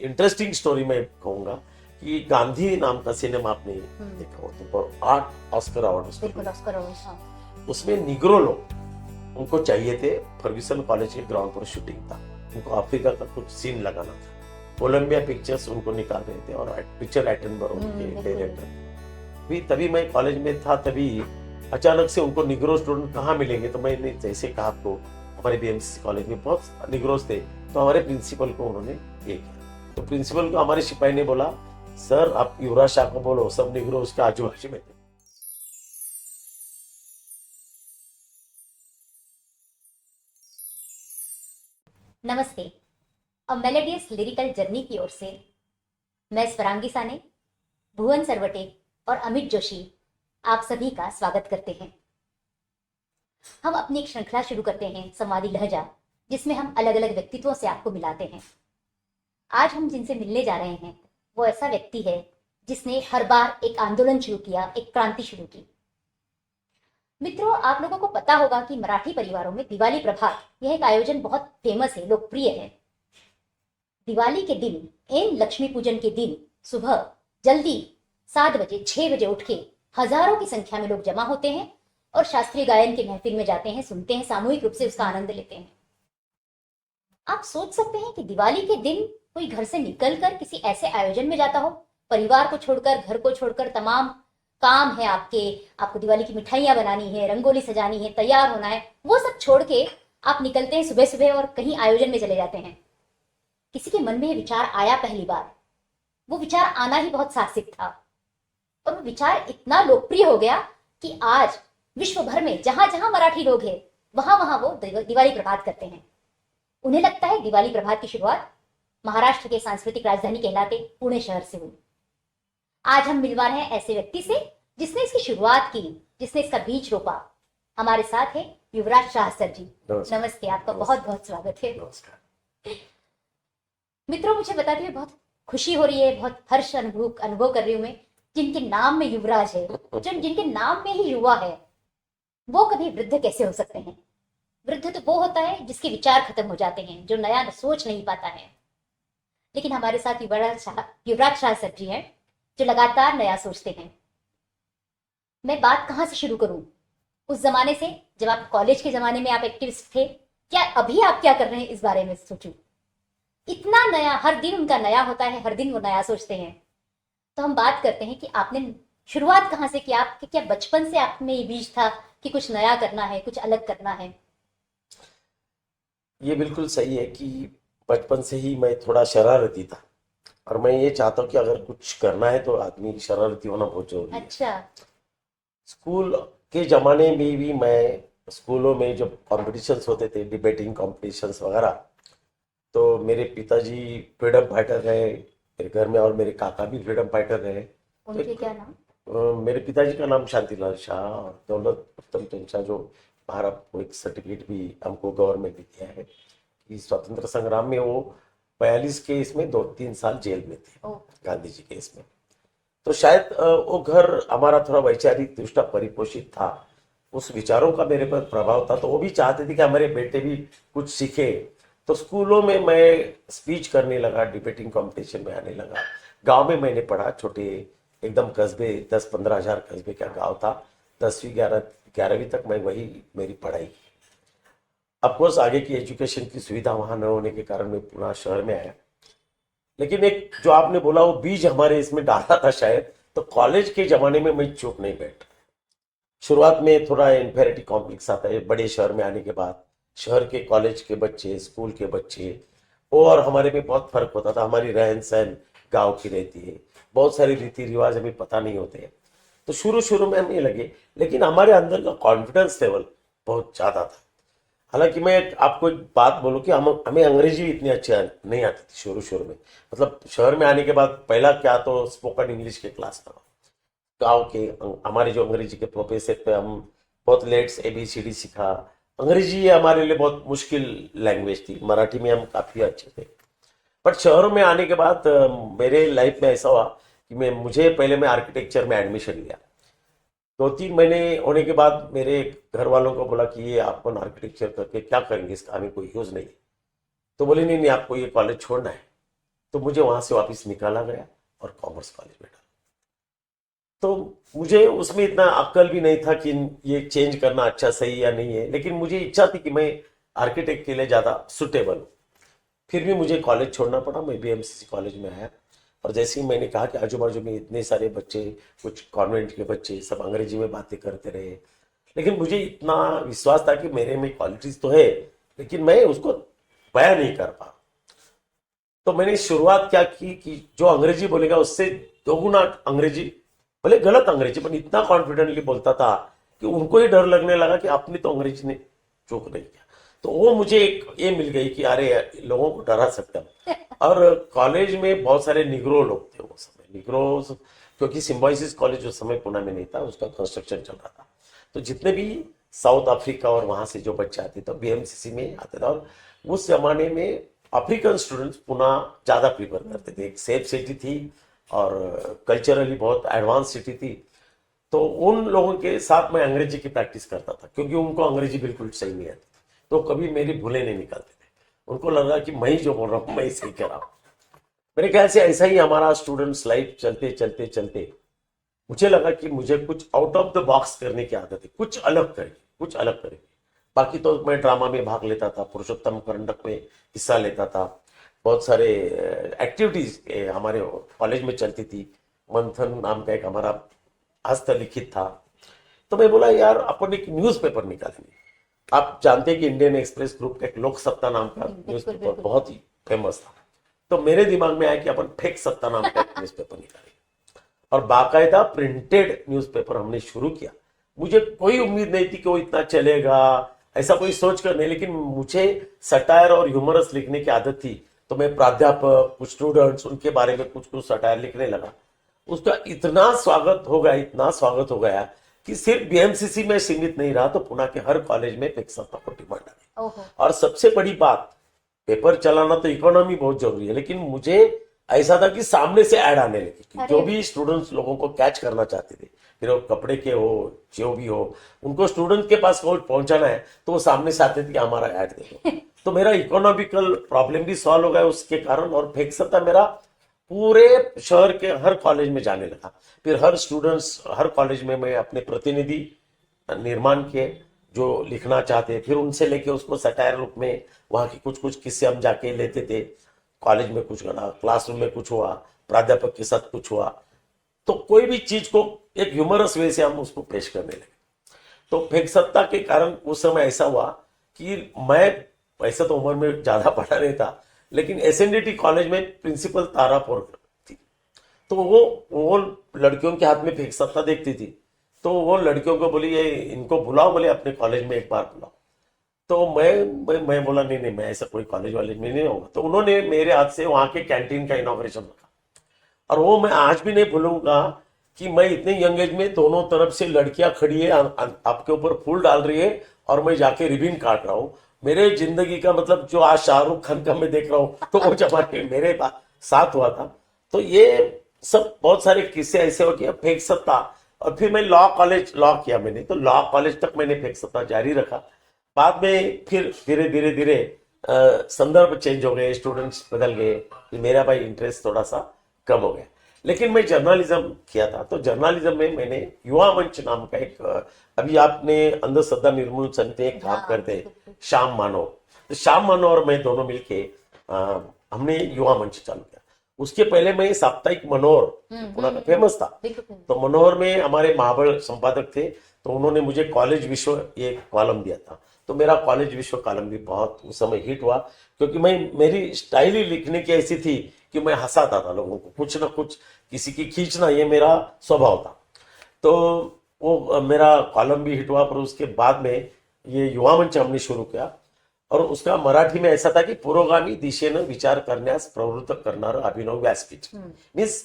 Interesting story मैं कहूंगा कि गांधी नाम का सिनेमा आपने देखा हो तो 8 ऑस्कर अवार्ड उसको बिल्कुल मिले। ऑस्कर अवार्ड, हाँ। उसमें निग्रो लोग उनको चाहिए थे, फर्ग्यूसन कॉलेज के ग्राउंड पर शूटिंग था, उनको अफ्रीका का कुछ सीन लगाना था। कोलंबिया पिक्चर्स उनको निकाल रहे थे और पिक्चर एटनबरो के डायरेक्टर भी। तभी मैं कॉलेज में था, तभी अचानक से उनको निग्रो स्टूडेंट कहाँ मिलेंगे, तो मैंने जैसे कहा आपको हमारे बीएमसी कॉलेज में बहुत निग्रोस थे, तो हमारे प्रिंसिपल को उन्होंने ये किया। तो प्रिंसिपल को हमारे सिपाही ने बोला, सर आप युवराज शाह को बोलो, सब निग्रो उसके आजू बाजू में थे। नमस्ते। अ मेलेडियस लिरिकल जर्नी की ओर से मैं स्वरांगी साने, भुवन सरवटे और अमित जोशी आप सभी का स्वागत करते हैं। हम अपनी एक श्रृंखला शुरू करते हैं, संवादी लहजा, जिसमें हम अलग अलग व्यक्तित्वों से आपको मिलाते हैं। आज हम जिनसे मिलने जा रहे हैं वो ऐसा व्यक्ति है जिसने हर बार एक आंदोलन शुरू किया, एक क्रांति शुरू की। मित्रों, आप लोगों को पता होगा कि मराठी परिवारों में दिवाली प्रभात यह एक आयोजन बहुत फेमस है, लोकप्रिय है। दिवाली के दिन, एन लक्ष्मी पूजन के दिन सुबह जल्दी 7 बजे 6 बजे उठ के हजारों की संख्या में लोग जमा होते हैं और शास्त्रीय गायन के महफिल में जाते हैं, सुनते हैं, सामूहिक रूप से उसका आनंद लेते हैं। आप सोच सकते हैं कि दिवाली के दिन कोई घर से निकलकर किसी ऐसे आयोजन में जाता हो, परिवार को छोड़कर, घर को छोड़कर, तमाम काम है आपको दिवाली की मिठाइयां बनानी है, रंगोली सजानी है, तैयार होना है, वो सब छोड़ के आप निकलते हैं सुबह सुबह और कहीं आयोजन में चले जाते हैं। किसी के मन में विचार आया पहली बार, वो विचार आना ही बहुत साहसिक था और वो विचार इतना लोकप्रिय हो गया कि आज विश्व भर में जहां जहां मराठी लोग हैं वहां वहां वो दिवाली प्रभात करते हैं। उन्हें लगता है दिवाली प्रभात की शुरुआत महाराष्ट्र के सांस्कृतिक राजधानी कहलाते पुणे शहर से हुई। आज हम मिलवा रहे हैं ऐसे व्यक्ति से जिसने इसकी शुरुआत की, जिसने इसका बीज रोपा। हमारे साथ है युवराज शाह सर जी। नमस्ते, आपका बहुत बहुत स्वागत है। मित्रों, मुझे बताते हुए बहुत खुशी हो रही है, बहुत हर्ष अनुभव कर रही हूं मैं, जिनके नाम में युवराज है, जिनके नाम में ही युवा है, वो कभी वृद्ध कैसे हो सकते हैं? वृद्ध तो वो होता है जिसके विचार खत्म हो जाते हैं, जो नया सोच नहीं पाता है। लेकिन हमारे साथ युवराज शाह सर जी हैं जो लगातार नया सोचते हैं। मैं बात कहां से शुरू करूं? उस जमाने से, जब आप कॉलेज के जमाने में आप एक्टिविस्ट थे, क्या अभी आप क्या कर रहे हैं इस बारे में सोचूं। इतना नया, हर दिन उनका नया होता है, हर दिन वो नया सोचते हैं। तो हम बात करते हैं कि आपने शुरुआत कहां से किया, आपके क्या बचपन से आप में ये बीज था कि कुछ नया करना है, कुछ अलग करना है? ये बिल्कुल सही है कि बचपन से ही मैं थोड़ा शरारती था और मैं ये चाहता हूँ कि अगर कुछ करना है तो आदमी शरारती होना बहुत जरूरी है। अच्छा। स्कूल के जमाने में भी मैं स्कूलों में जब कॉम्पिटिशन्स होते थे, डिबेटिंग कॉम्पिटिशन्स वगैरह, तो मेरे पिताजी फ्रीडम फाइटर रहे मेरे घर में और मेरे काका भी फ्रीडम फाइटर रहे। उनके क्या नाम? मेरे पिताजी का नाम शांतिलाल शाह और दौलत उत्तम चंद शाह, जो भारत को एक सर्टिफिकेट भी हमको गवर्नमेंट ने दिया है कि स्वतंत्र संग्राम में वो 42 के इसमें 2-3 साल जेल में थे, गांधी जी के इसमें। तो शायद वो घर हमारा थोड़ा वैचारिक दृष्टि परिपोषित था, उस विचारों का मेरे पर प्रभाव था। तो वो भी चाहते थे कि हमारे बेटे भी कुछ सीखे। तो स्कूलों में मैं स्पीच करने लगा, डिबेटिंग कंपटीशन में आने लगा। गांव में मैंने पढ़ा, छोटे एकदम कस्बे, 10-15 हजार कस्बे का गांव था। 10वीं 11वीं तक मैं वही मेरी पढ़ाई की। अफकोर्स आगे की एजुकेशन की सुविधा वहां न होने के कारण मैं पुणे शहर में आया। लेकिन एक जो आपने बोला वो बीज हमारे इसमें डाला था शायद, तो कॉलेज के जमाने में मैं चुप नहीं बैठा। शुरुआत में थोड़ा इन्फेरिटी कॉम्प्लेक्स आता है बड़े शहर में आने के बाद। शहर के कॉलेज के बच्चे, स्कूल के बच्चे, और हमारे में बहुत फर्क होता था। हमारी रहन सहन गाँव की रहती है, बहुत सारे रीति रिवाज हमें पता नहीं होते। तो शुरू शुरू में हम ये लगे, लेकिन हमारे अंदर का कॉन्फिडेंस लेवल बहुत ज्यादा था। हालांकि मैं आपको एक बात बोलूं कि हमें अंग्रेजी इतनी अच्छी नहीं आती थी शुरू शुरू में। मतलब शहर में आने के बाद पहला क्या तो स्पोकन इंग्लिश के क्लास था। गाँव के हमारे जो अंग्रेजी के प्रोफेसर पे हम बहुत लेट से ABCD सीखा। अंग्रेजी ये हमारे लिए बहुत मुश्किल लैंग्वेज थी, मराठी में हम काफी अच्छे थे। बट शहरों में आने के बाद मेरे लाइफ में ऐसा हुआ कि मुझे पहले मैं आर्किटेक्चर में एडमिशन लिया। 2-3 महीने होने के बाद मेरे घर वालों को बोला कि ये आपको आर्किटेक्चर करके क्या करेंगे, इसका हमें कोई यूज नहीं। तो बोले नहीं नहीं, आपको ये कॉलेज छोड़ना है। तो मुझे वहां से वापस निकाला गया और कॉमर्स कॉलेज में डाला। तो मुझे उसमें इतना अक्ल भी नहीं था कि ये चेंज करना अच्छा सही या नहीं है, लेकिन मुझे इच्छा थी कि मैं आर्किटेक्ट के लिए ज़्यादा सुटेबल हूँ। फिर भी मुझे कॉलेज छोड़ना पड़ा, मैं बीएमसीसी कॉलेज में आया। और जैसे ही मैंने कहा कि आजू बाजू में इतने सारे बच्चे, कुछ कॉन्वेंट के बच्चे, सब अंग्रेजी में बातें करते रहे, लेकिन मुझे इतना विश्वास था कि मेरे में क्वालिटीज तो है, लेकिन मैं उसको बयां नहीं कर पा। तो मैंने शुरुआत क्या की कि जो अंग्रेजी बोलेगा उससे दोगुना अंग्रेजी, भले गलत अंग्रेजी पर इतना कॉन्फिडेंटली बोलता था कि उनको ही डर लगने लगा कि आपने तो अंग्रेजी ने चूक नहीं किया। तो वो मुझे एक ये मिल गई कि अरे लोगों को डरा सकता हूँ। और कॉलेज में बहुत सारे निग्रो लोग थे वो समय, निग्रो, क्योंकि सिम्बायोसिस कॉलेज उस समय पुणे में नहीं था, उसका कंस्ट्रक्शन चल रहा था। तो जितने भी साउथ अफ्रीका और वहां से जो बच्चे आते थे बीएमसीसी में आते थे, और उस जमाने में अफ्रीकन स्टूडेंट्स पुणे ज्यादा प्रीफर करते थे। एक सेफ सिटी थी और कल्चरली बहुत एडवांस सिटी थी। तो उन लोगों के साथ मैं अंग्रेजी की प्रैक्टिस करता था, क्योंकि उनको अंग्रेजी बिल्कुल सही नहीं आती, तो कभी मेरी भूलें नहीं निकलते थे। उनको लगा कि मैं ही जो बोल रहा हूँ मैं ही सही कह रहा हूँ। मेरे ख्याल से ऐसा ही हमारा स्टूडेंट्स लाइफ चलते चलते चलते मुझे लगा कि मुझे कुछ आउट ऑफ द बॉक्स करने की आदत है, कुछ अलग करेंगे, कुछ अलग करेंगे। बाकी तो मैं ड्रामा में भाग लेता था, पुरुषोत्तम करंडक में हिस्सा लेता था, बहुत सारे एक्टिविटीज हमारे कॉलेज में चलती थी। मंथन नाम का एक हमारा हस्तलिखित था। तो मैं बोला यार अपन एक न्यूज़पेपर निकालेंगे। आप जानते हैं कि इंडियन एक्सप्रेस ग्रुप का एक लोक सत्ता नाम का न्यूज़पेपर बिल्कुल। बहुत ही फेमस था। तो मेरे दिमाग में आया कि अपन फेक सत्ता नाम का एक न्यूज़पेपर निकालेंगे, और बाकायदा प्रिंटेड न्यूज़पेपर हमने शुरू किया। मुझे कोई उम्मीद नहीं थी कि वो इतना चलेगा, ऐसा कोई सोच कर नहीं, लेकिन मुझे सटायर और ह्यूमरस लिखने की आदत थी। तो मैं प्राध्यापक, कुछ स्टूडेंट्स, उनके बारे में कुछ कुछ सटायर लिखने लगा। उसका इतना स्वागत हो गया, इतना स्वागत हो गया कि सिर्फ बीएमसीसी में सीमित नहीं रहा, तो पुणे के हर कॉलेज में फेक सत्ता को डिमांड आ गई। ओहो। और सबसे बड़ी बात, पेपर चलाना तो इकोनॉमी बहुत जरूरी है, लेकिन मुझे ऐसा था कि सामने से ऐड आने लगी कि जो भी स्टूडेंट्स लोगों को कैच करना चाहते थे, फिर वो कपड़े के हो, जो भी हो, उनको स्टूडेंट के पास पहुंचाना है, तो वो सामने से आते थे कि हमारा ऐड दे दो। तो मेरा इकोनॉमिकल प्रॉब्लम भी सॉल्व हो गया उसके कारण, और फेक सत्ता मेरा पूरे शहर के हर कॉलेज में जाने लगा। फिर हर स्टूडेंट्स, हर कॉलेज में मैं अपने प्रतिनिधि निर्माण किए जो लिखना चाहते, फिर उनसे लेके उसको सटायर रूप में वहां की कुछ कुछ किस्से हम जाके लेते थे। कॉलेज में कुछ घड़ा, क्लासरूम में कुछ हुआ, प्राध्यापक के साथ कुछ हुआ, तो कोई भी चीज को एक ह्यूमरस वे से हम उसको पेश करने लगे। तो फेक सत्ता के कारण उस समय ऐसा हुआ कि मैं, वैसे तो उम्र में ज्यादा पढ़ा नहीं था, लेकिन एसएनडीटी कॉलेज में प्रिंसिपल तारापुर थी। तो वो लड़कियों के हाथ में फेक सत्ता देखती थी, तो वो लड़कियों को बोली ये इनको बुलाओ, बोले अपने कॉलेज में एक बार बुलाओ। तो मैं बोला नहीं नहीं, मैं ऐसा कोई कॉलेज वाले में नहीं होगा। तो उन्होंने मेरे हाथ से वहां के कैंटीन का इनॉग्रेशन रखा, और वो मैं आज भी नहीं भूलूंगा कि मैं इतने यंग एज में, दोनों तरफ से लड़कियां खड़ी है, आपके ऊपर फूल डाल रही है, और मैं जाके रिबिन काट रहा हूँ। मेरे जिंदगी का मतलब जो आज शाहरुख खान का मैं देख रहा हूँ, तो वो जमाने में मेरे साथ हुआ था। तो ये सब बहुत सारे किस्से ऐसे हो गए, फेक सत्ता। और फिर मैं लॉ किया मैंने, तो लॉ कॉलेज तक मैंने फेक सत्ता जारी रखा। बाद में फिर धीरे धीरे धीरे संदर्भ चेंज हो गए, स्टूडेंट्स बदल गए, फिर मेरा भाई इंटरेस्ट थोड़ा सा कम हो गया। लेकिन मैं जर्नलिज्म किया था, तो जर्नलिज्म में मैंने युवा मंच नाम का एक, अभी आपने अंधश्रद्धा निर्मूलन समिति एक काम करते हैं, श्याम मानव, तो श्याम मानव और मैं दोनों मिलके हमने युवा मंच चालू किया। उसके पहले मैं साप्ताहिक मनोहर पुणे का फेमस था, तो मनोहर में हमारे महाबल संपादक थे, तो उन्होंने मुझे कॉलेज विश्व ये कॉलम दिया था। तो मेरा कॉलेज विश्व कॉलम भी बहुत उस समय हिट हुआ, क्योंकि मेरी स्टाइल ही लिखने की ऐसी थी कि मैं हंसाता था लोगों को, कुछ ना कुछ किसी की खींचना, ये मेरा स्वभाव था। तो वो मेरा कॉलम भी हिट हुआ। पर उसके बाद में ये युवा मंच हमने शुरू किया, और उसका मराठी में ऐसा था की पुरोगामी दिशेनं विचार करण्यास प्रवृत्त करणारं अभिनव व्यासपीठ। मीन्स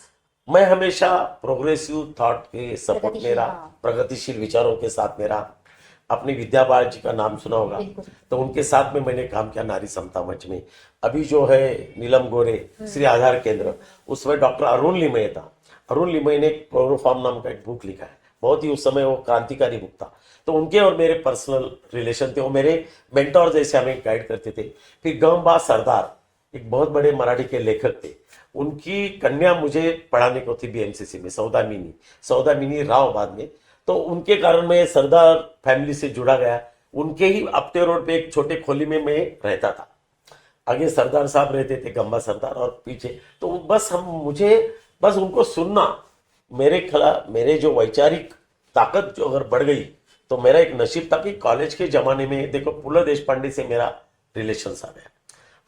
मैं हमेशा प्रोग्रेसिव थॉट के सपोर्ट में रहा, प्रगतिशील विचारों के साथ में रहा। अपने विद्या बाल जी का नाम सुना होगा, तो उनके साथ में मैंने काम किया नारी समता मंच में। अभी जो है नीलम गोरे श्री आधार केंद्र, उसमें डॉक्टर अरुण लिमये था। अरुण लिमये ने क्लोरोफॉर्म नाम का एक बुक लिखा है, बहुत ही उस समय वो क्रांतिकारी बुक था। तो उनके और मेरे पर्सनल रिलेशन थे, वो मेरे मेंटोर जैसे हमें गाइड करते थे। फिर गमबा सरदार, एक बहुत बड़े मराठी के लेखक थे, उनकी कन्या मुझे पढ़ाने को थी बीएमसीसी में, सौदामिनी राव बाद में। तो उनके कारण मैं सरदार फैमिली से जुड़ा गया। उनके ही अपते रोड पे एक छोटे खोली में मैं रहता था। आगे सरदार साहब रहते थे, गंबा सरदार, और पीछे तो बस मुझे बस उनको सुनना, मेरे जो वैचारिक ताकत जो अगर बढ़ गई तो मेरा एक नसीब था कि कॉलेज के जमाने में देखो पुला देशपांडे से मेरा रिलेशन आ गया।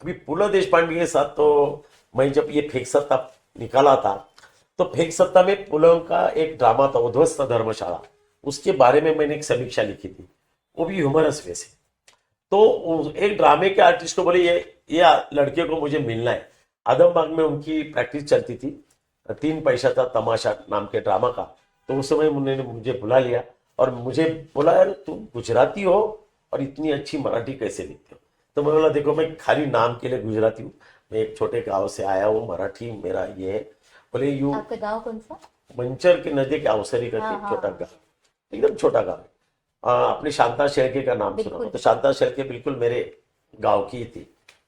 अभी पुला देशपांडे के साथ तो मैं जब ये फेंक सत्ता निकाला था, तो फेंक सत्ता में पुलम का एक ड्रामा था उध्वस्त धर्मशाला, उसके बारे में मैंने एक समीक्षा लिखी थी, वो भी ह्यूमरस वे से। तो एक ड्रामे के आर्टिस्ट को बोले ये लड़के को मुझे मिलना है। आदमबाग में उनकी प्रैक्टिस चलती थी, 3 पैसा था तमाशा नाम के ड्रामा का। तो उस समय उन्होंने मुझे बुला लिया और मुझे बोला, यार तुम गुजराती हो और इतनी अच्छी मराठी कैसे लिखते हो? तो मैं बोला, देखो मैं खाली नाम के लिए गुजराती हूँ, मैं एक छोटे गांव से आया हूँ, मराठी मेरा ये है। बोले यू आपका गांव कौन सा? मंचर के नजदीक अवसरी करके हाँ, एक हाँ। छोटा गांव, एकदम छोटा गांव है। आपने शांता शेळके का नाम सुना हो? बिल्कुल। तो शांता शेळके बिल्कुल मेरे गांव की थी,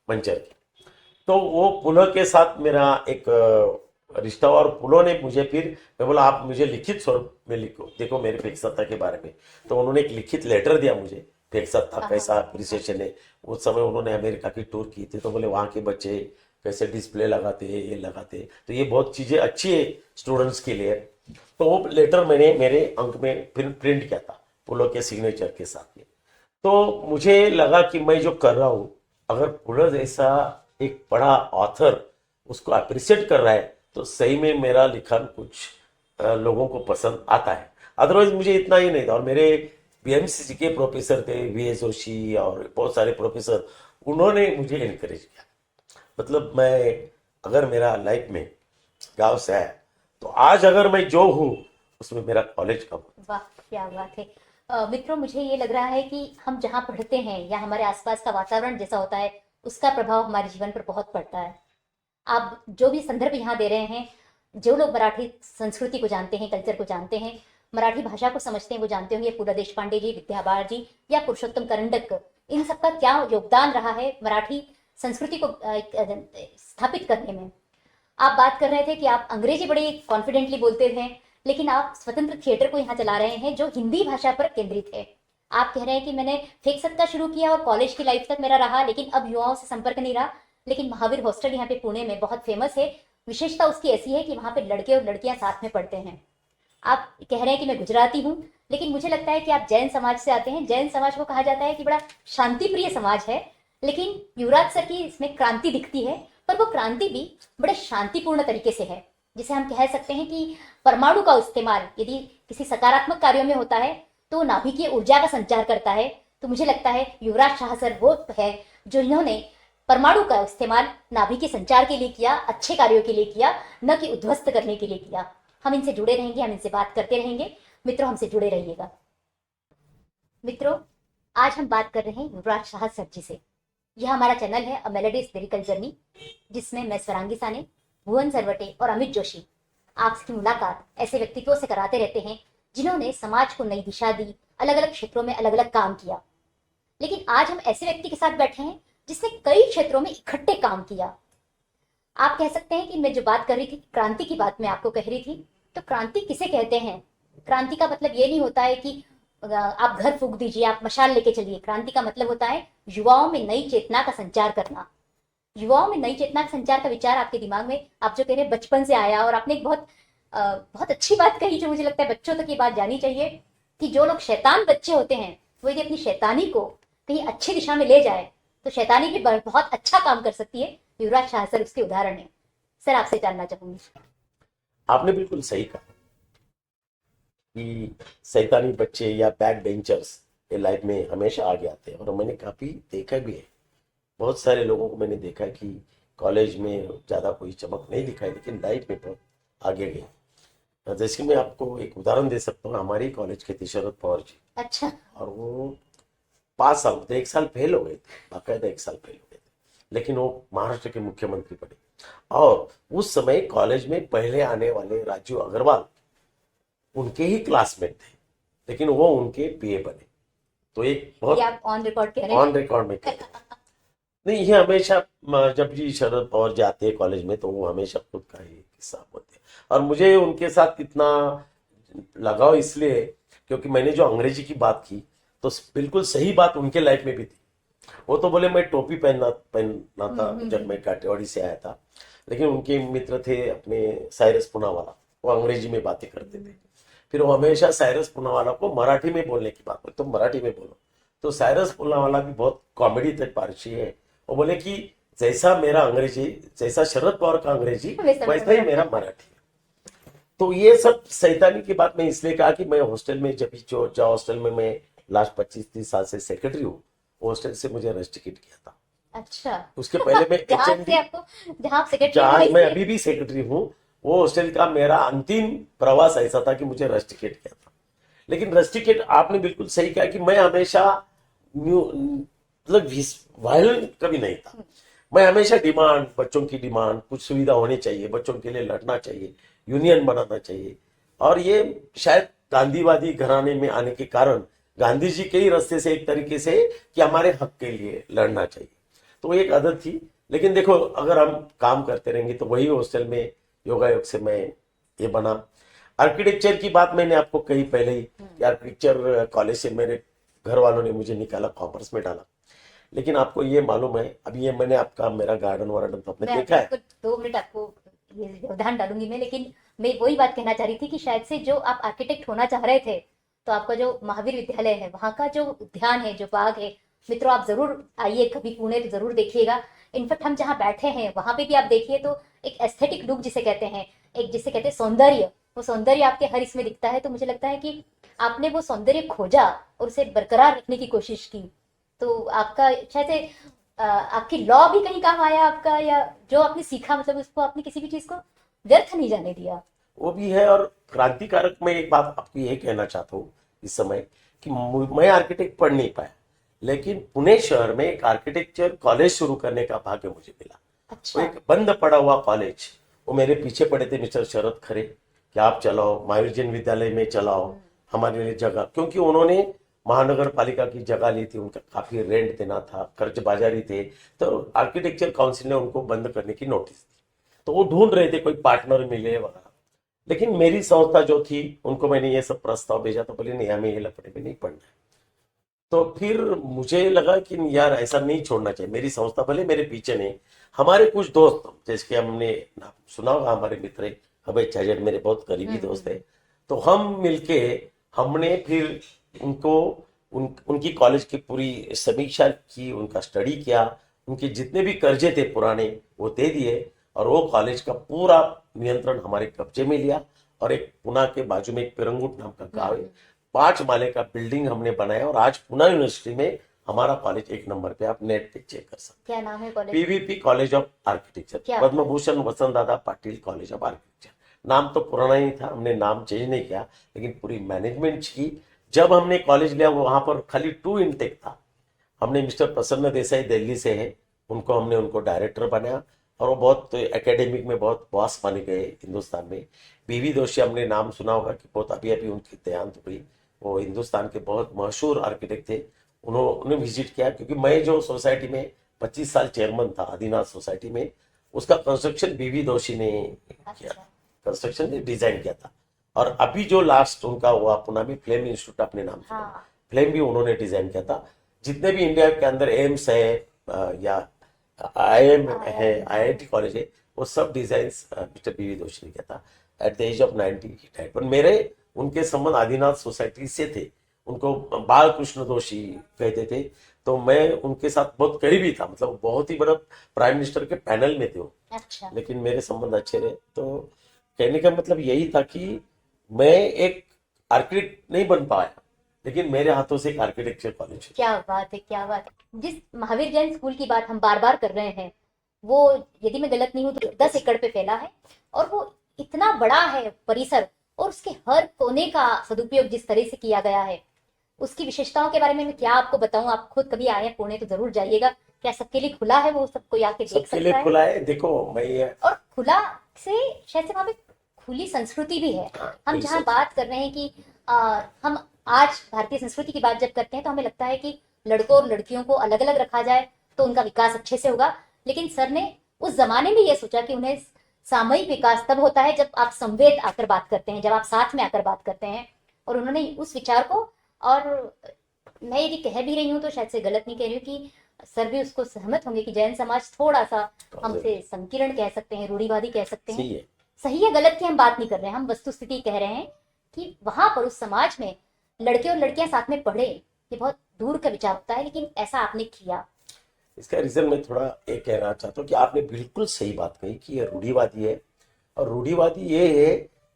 मंचर की। तो वो पुलह के साथ मेरा एक रिश्ता हुआ, और पुलह ने मुझे फिर, मैं बोला आप मुझे लिखित स्वरूप में लिखो, देखो मेरे फेक सत्ता के बारे में। तो उन्होंने एक लिखित लेटर दिया मुझे, फेक सत्ता कैसा अप्रिसिएशन है। उस समय उन्होंने अमेरिका की टूर की थी, तो बोले वहाँ के बच्चे कैसे डिस्प्ले लगाते हैं, ये लगाते हैं, तो ये बहुत चीज़ें अच्छी है स्टूडेंट्स के लिए। तो वो लेटर मैंने मेरे अंक में फिर प्रिंट किया था पुलह के सिग्नेचर के साथ में। तो मुझे लगा कि मैं जो कर रहा हूँ, अगर पुलह जैसा एक बड़ा ऑथर उसको अप्रिशिएट कर रहा है, तो सही में मेरा लिखन कुछ लोगों को पसंद आता है। अदरवाइज मुझे इतना ही नहीं था। और मेरे बीएमसीसी के प्रोफेसर थे, वीएस जोशी और बहुत सारे प्रोफेसर, उन्होंने मुझे इनकरेज किया। मतलब मैं, अगर मेरा लाइफ में गांव से आया, तो आज अगर मैं जो हूँ उसमें मेरा कॉलेज का हूँ। वाह, क्या बात है। मित्रों, मुझे ये लग रहा है कि हम जहाँ पढ़ते हैं या हमारे आसपास का वातावरण जैसा होता है, उसका प्रभाव हमारे जीवन पर बहुत पड़ता है। आप जो भी संदर्भ यहाँ दे रहे हैं, जो लोग मराठी संस्कृति को जानते हैं, कल्चर को जानते हैं, मराठी भाषा को समझते हैं, वो जानते होंगे पुला देशपांडे जी, विद्या बाळ जी या पुरुषोत्तम करंडक, इन सबका क्या योगदान रहा है मराठी संस्कृति को स्थापित करने में। आप बात कर रहे थे कि आप अंग्रेजी बड़ी कॉन्फिडेंटली बोलते थे, लेकिन आप स्वतंत्र थिएटर को यहाँ चला रहे हैं जो हिंदी भाषा पर केंद्रित है। आप कह रहे हैं कि मैंने फेक सत्ता शुरू किया और कॉलेज की लाइफ तक मेरा रहा, लेकिन अब युवाओं से संपर्क नहीं रहा। लेकिन महावीर हॉस्टल यहाँ पे पुणे में बहुत फेमस है। विशेषता उसकी ऐसी है कि वहाँ पे लड़के और लड़कियां साथ में पढ़ते हैं। आप कह रहे हैं कि मैं गुजराती हूँ, लेकिन मुझे लगता है कि आप जैन समाज से आते हैं। जैन समाज को कहा जाता है कि बड़ा शांति प्रिय समाज है, लेकिन युवराज सर की इसमें क्रांति दिखती है, पर वो क्रांति भी बड़े शांतिपूर्ण तरीके से है। जिसे हम कह सकते हैं कि परमाणु का इस्तेमाल यदि किसी सकारात्मक कार्यों में होता है तो नाभिकीय ऊर्जा का संचार करता है। तो मुझे लगता है युवराज शाह सर वो है जो इन्होंने परमाणु का इस्तेमाल नाभिकीय संचार के लिए किया, अच्छे कार्यों के लिए किया, न कि उद्ध्वस्त करने के लिए किया। हम इनसे जुड़े रहेंगे, हम इनसे बात करते रहेंगे। मित्रों, हमसे जुड़े रहिएगा। मित्रों, आज हम बात कर रहे हैं युवराज शाह सर जी से। यह हमारा चैनल है अ मेलोडियस लिरिकल जर्नी, जिसमें मैं स्वरांगी साने, भुवन सरवटे और अमित जोशी आपकी मुलाकात ऐसे व्यक्तित्वों से कराते रहते हैं जिन्होंने समाज को नई दिशा दी, अलग अलग क्षेत्रों में अलग अलग काम किया। लेकिन आज हम ऐसे व्यक्ति के साथ बैठे हैं जिसने कई क्षेत्रों में इकट्ठे काम किया। आप कह सकते हैं कि मैं जो बात कर रही थी, क्रांति की बात मैं आपको कह रही थी, तो क्रांति किसे कहते हैं? क्रांति का मतलब ये नहीं होता है कि आप घर फूंक दीजिए, आप मशाल लेके चलिए। क्रांति का मतलब होता है युवाओं में नई चेतना का संचार करना। युवाओं में नई चेतना का संचार का विचार आपके दिमाग में, आप जो कह रहे हैं, बचपन से आया। और आपने एक बहुत अच्छी बात कही जो मुझे लगता है बच्चों तक ये बात जानी चाहिए कि जो लोग शैतान बच्चे होते हैं, वो यदि अपनी शैतानी को कहीं अच्छी दिशा में ले जाए तो शैतानी भी बहुत अच्छा काम कर सकती है। युवराज शाह सर उसके उदाहरण है। सर, आपसे जानना चाहूंगी। आपने बिल्कुल सही कहा कि शैतानी बच्चे या बैक बेंचर्स ये लाइफ में हमेशा आगे आते हैं, और मैंने काफी देखा भी है। बहुत सारे लोगों को मैंने देखा कि कॉलेज में ज़्यादा कोई चमक नहीं दिखाई, लेकिन लाइफ में बहुत आगे गए। जैसे मैं आपको एक उदाहरण दे सकता हूँ, हमारे कॉलेज के थे शरद पवार जी। अच्छा। और वो 5 साल थे, 1 साल फेल हो गए थे, बाकायदा 1 साल फेल हो गए थे, लेकिन वो महाराष्ट्र के मुख्यमंत्री बने। और उस समय कॉलेज में पहले आने वाले राजू अग्रवाल उनके ही क्लासमेट थे, लेकिन वो उनके पीए बने। तो एक बहुत ये आप ऑन रिकॉर्ड कह रहे हैं? ऑन रिकॉर्ड में कह रहे हैं। नहीं, ये हमेशा जब जी शरद पवार जाते हैं कॉलेज में तो वो हमेशा खुद का ही किस्सा बोलते हैं। और मुझे उनके साथ इतना लगाव इसलिए क्योंकि मैंने जो अंग्रेजी की बात की तो बिल्कुल सही बात उनके लाइफ में भी थी। वो तो बोले मैं टोपी पहनना था जब मैं काठियावाड़ी से आया था, लेकिन उनके मित्र थे अपने साइरस पूनावाला, वो अंग्रेजी में बातें करते थे। फिर वो हमेशा साइरस पूनावाला को मराठी में बोलने की बात, तो मराठी में बोलो। तो साइरस पूनावाला भी बहुत कॉमेडी थे पारसी है। वो बोले कि जैसा मेरा अंग्रेजी, जैसा शरद पवार का अंग्रेजी वैसा ही मेरा मराठी। तो ये सब सैतानी की बात मैं इसलिए कहा कि मैं हॉस्टल में जो हॉस्टल में मैं लास्ट 25-30 साल से सेक्रेटरी हूँ, हॉस्टल से मुझे रस्टिकेट किया था। अच्छा। उसके पहले मैं जहाँ से एचएनडी, आपको, जहाँ आप सेक्रेटरी जहाँ रहे मैं थे। अभी भी सेक्रेटरी हूँ, वो हॉस्टल का मेरा अंतिम प्रवास ऐसा था कि मुझे रस्टिकेट किया था। लेकिन रस्टिकेट आपने बिल्कुल सही कहा कि मैं हमेशा मतलब वायलेंट कभी नहीं था। मैं हमेशा डिमांड, बच्चों की डिमांड, कुछ सुविधा होनी चाहिए, बच्चों के लिए लड़ना चाहिए, यूनियन बनाना चाहिए। और ये शायद गांधीवादी घराने में आने के कारण गांधी जी के ही रास्ते से एक तरीके से कि हमारे हक के लिए लड़ना चाहिए, तो एक आदत थी। लेकिन देखो, अगर हम काम करते रहेंगे तो वही हॉस्टल में योगायोग से मैं ये बना। आर्किटेक्चर की बात मैंने आपको कही पहले ही कि आर्किटेक्चर कॉलेज से मेरे घर वालों ने मुझे निकाला, कॉमर्स में डाला। लेकिन आपको ये मालूम है, अभी ये मैंने आपका मेरा गार्डन वार्डन तो आपने मैं देखा है। आपको 2 मिनट आपको ये व्यवधान डालूंगी मैं, लेकिन मैं वही बात कहना चाह रही थी कि शायद से जो आप आर्किटेक्ट होना चाह रहे थे, तो आपका जो महावीर विद्यालय है वहाँ का जो उद्यान है, जो बाग है, मित्रों आप जरूर आइए कभी पुणे तो जरूर देखिएगा। इनफैक्ट हम जहाँ बैठे हैं वहां पे भी आप देखिए तो एक एस्थेटिक लुक जिसे कहते हैं, एक जिसे कहते हैं सौंदर्य, वो सौंदर्य आपके हर इसमें दिखता है। तो मुझे लगता है कि आपने वो सौंदर्य खोजा और उसे बरकरार रखने की कोशिश की। तो आपका शायद से आपकी लॉ भी कहीं काम आया आपका, या जो आपने सीखा मतलब उसको आपने किसी भी चीज को व्यर्थ नहीं जाने दिया। वो भी है। और क्रांतिकारक मैं एक बात आपको ये कहना चाहता हूँ इस समय कि मैं आर्किटेक्ट पढ़ नहीं पाया, लेकिन पुणे शहर में एक आर्किटेक्चर कॉलेज शुरू करने का भाग्य मुझे मिला। वो अच्छा। एक बंद पड़ा हुआ कॉलेज, वो मेरे पीछे पड़े थे मिस्टर शरद खरे कि आप चलाओ, महावीर जैन विद्यालय में चलाओ हमारे लिए जगह, क्योंकि उन्होंने महानगर पालिका की जगह ली थी, उनका काफी रेंट देना था, कर्ज बाजारी थे। तो आर्किटेक्चर काउंसिल ने उनको बंद करने की नोटिस दी। तो वो ढूंढ रहे थे कोई पार्टनर मिले वगैरह। लेकिन मेरी संस्था जो थी उनको मैंने ये सब प्रस्ताव भेजा तो बोले नहीं, हमें ये लफड़े में नहीं पड़ना है। तो फिर मुझे लगा कि यार ऐसा नहीं छोड़ना चाहिए। मेरी संस्था भले मेरे पीछे नहीं, हमारे कुछ दोस्त जैसे कि हमने नाम सुना होगा, हमारे मित्र अभय चैजर मेरे बहुत करीबी दोस्त है। तो हम मिलके हमने फिर उनको उनकी कॉलेज की पूरी समीक्षा की, उनका स्टडी किया, उनके जितने भी कर्जे थे पुराने वो दे दिए, और वो कॉलेज का पूरा नियंत्रण हमारे कब्जे में लिया। और एक पुणे के बाजू में एक पिरंगुट नाम का गांव है, 5 माले का बिल्डिंग हमने बनाया, और आज पुणे यूनिवर्सिटी में हमारा कॉलेज 1 नंबर पे, आप नेट पे चेक कर सकते क्या नाम है हैं, college? PVP college of architecture, क्या? पद्म भूषण वसंत दादा पाटिल कॉलेज ऑफ आर्किटेक्चर। नाम तो पुराना ही था, हमने नाम चेंज नहीं किया, लेकिन पूरी मैनेजमेंट की। जब हमने कॉलेज लिया वहां पर खाली 2 इनटेक था। हमने मिस्टर प्रसन्न देसाई दिल्ली से है, उनको डायरेक्टर बनाया, और वो बहुत एकेडमिक में बहुत बॉस माने गए हिंदुस्तान में। बीवी दोषी हमने नाम सुना होगा कि बहुत अभी अभी उनकी देहांत हुई। वो हिंदुस्तान के बहुत मशहूर आर्किटेक्ट थे। उन्होंने विजिट किया, क्योंकि मैं जो सोसाइटी में 25 साल चेयरमैन था आदिनाथ सोसाइटी में, उसका कंस्ट्रक्शन बीवी दोषी ने किया, अच्छा। कंस्ट्रक्शन ने डिजाइन किया था। और अभी जो लास्ट उनका हुआ पुणे में फ्लेम इंस्टीट्यूट, अपने नाम से हाँ। फ्लेम भी उन्होंने डिजाइन किया था। जितने भी इंडिया के अंदर एम्स है या आईएम है, आईआईटी कॉलेज है, वो सब डिजाइन मिस्टर बीवी दोषी ने किया था। At the age of 90 he died. पर मेरे उनके संबंध आदिनाथ सोसाइटी से थे, उनको बाल कृष्ण दोषी कहते थे। तो मैं उनके साथ बहुत करीबी था, मतलब बहुत ही बड़ा प्राइम मिनिस्टर के पैनल में थे वो। अच्छा। लेकिन मेरे संबंध अच्छे रहे। तो कहने का मतलब यही था कि मैं एक आर्किटेक्ट नहीं बन पाया, लेकिन मेरे हाथों से एक आर्किटेक्चर कॉलेज। क्या बात है, क्या बात है। जिस महावीर जैन स्कूल की बात हम बार बार कर रहे हैं, वो यदि मैं गलत नहीं हूं तो 10 एकड़ पे फैला है, और वो इतना बड़ा है परिसर, और उसके हर कोने का सदुपयोग जिस तरह से किया गया है, उसकी विशेषताओं के बारे में मैं क्या आपको बताऊं। आप खुद कभी आए हैं पुणे तो जरूर जाइएगा। क्या सबके लिए खुला है, वो सबको आके देख सबके लिए सकता है? खुला है। देखो मैं ये, और खुला से शायद से वहां पे खुली संस्कृति भी है। हम वही जहाँ सब बात कर रहे हैं कि हम आज भारतीय संस्कृति की बात जब करते हैं तो हमें लगता है कि लड़कों और लड़कियों को अलग अलग रखा जाए, तो उनका विकास अच्छे से होगा। लेकिन सर ने उस जमाने में ये सोचा कि उन्हें सामूहिक विकास तब होता है जब आप संवेद आकर बात करते हैं, जब आप साथ में आकर बात करते हैं। और उन्होंने उस विचार को, और मैं यदि कह भी रही हूँ तो शायद से गलत नहीं कह रही हूँ कि सर भी उसको सहमत होंगे कि जैन समाज थोड़ा सा हमसे संकीर्ण कह सकते हैं, रूढ़िवादी कह सकते हैं। सही है। सही है गलत की हम बात नहीं कर रहे हैं, हम वस्तुस्थिति कह रहे हैं कि वहां पर उस समाज में लड़के और लड़कियां साथ में पढ़े, ये बहुत दूर का विचार होता है, लेकिन ऐसा आपने किया। इसका रीजन मैं थोड़ा ये कहना चाहता हूँ कि आपने बिल्कुल सही बात कही कि ये रूढ़िवादी है। और रूढ़िवादी ये है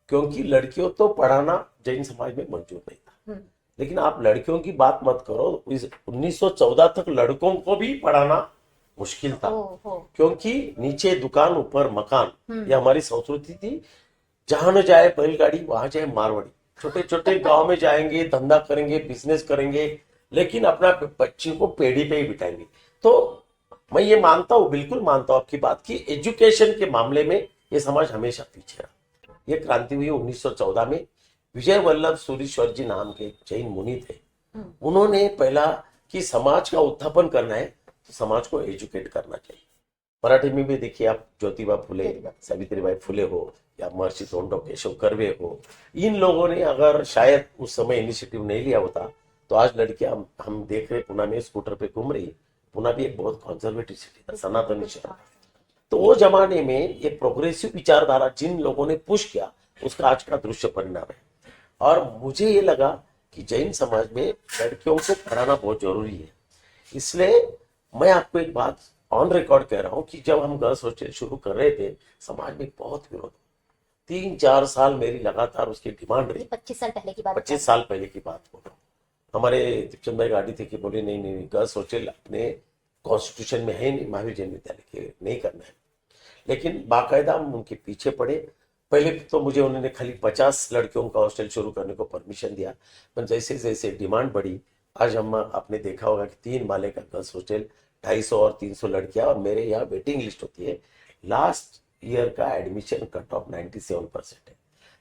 क्योंकि लड़कियों तो पढ़ाना जैन समाज में मंजूर नहीं था। लेकिन आप लड़कियों की बात मत करो, इस 1914 तक लड़कों को भी पढ़ाना मुश्किल था। क्योंकि नीचे दुकान ऊपर मकान, ये हमारी संस्कृति थी। जहां न जाए बैलगाड़ी वहां जाए मारवाड़ी। छोटे छोटे गांव में जाएंगे, धंधा करेंगे, बिजनेस करेंगे, लेकिन अपना बच्चे को पेड़ी पे ही बिठाएंगे। तो मैं ये मानता हूँ, बिल्कुल मानता हूँ आपकी बात की एजुकेशन के मामले में ये समाज हमेशा पीछे रहा। ये क्रांति हुई 1914 में। विजय वल्लभ सूरीश्वर जी नाम के जैन मुनि थे। उन्होंने पहला कि समाज का उत्थापन करना है तो समाज को एजुकेट करना चाहिए। मराठी में भी देखिए आप, ज्योतिबा फुले, सावित्रीबाई फुले हो या महर्षि तोंडो केशव कर्वे हो, इन लोगों ने अगर शायद उस समय इनिशिएटिव नहीं लिया होता तो आज लड़कियां हम देख रहे पुणे में स्कूटर पे घूम रही। पुणे भी एक बहुत कंजर्वेटिव सिटी था, सनातनी शहर। तो वो जमाने में ये प्रोग्रेसिव विचारधारा जिन लोगों ने पुश किया उसका आज का दृश्य परिणाम है। और मुझे ये लगा कि जैन समाज में लड़कियों को पढ़ाना बहुत जरूरी है। इसलिए मैं आपको एक बात ऑन रिकॉर्ड कह रहा हूं कि जब हम गर्ल्स हॉस्टल शुरू कर रहे थे समाज में बहुत विरोध। 3-4 साल मेरी लगातार उसकी डिमांड रही। 25 साल पहले की बात, 25 साल पहले की बात बोल रहा हूँ। हमारे दीपचंद भाई गाड़ी थे कि बोले नहीं नहीं, गर्ल्स हॉस्टल अपने कॉन्स्टिट्यूशन में है नहीं, महावीर जैन विद्यालय के नहीं करना है। लेकिन बाकायदा हम उनके पीछे पड़े। पहले तो मुझे उन्होंने खाली 50 लड़कियों का हॉस्टल शुरू करने को परमिशन दिया, पर जैसे जैसे डिमांड बढ़ी, आज हम आपने देखा होगा कि 3 माले का गर्ल्स हॉस्टल, 250 और 300 लड़कियां, और मेरे यहाँ वेटिंग लिस्ट होती है। लास्ट ईयर का एडमिशन कट ऑफ 97% है।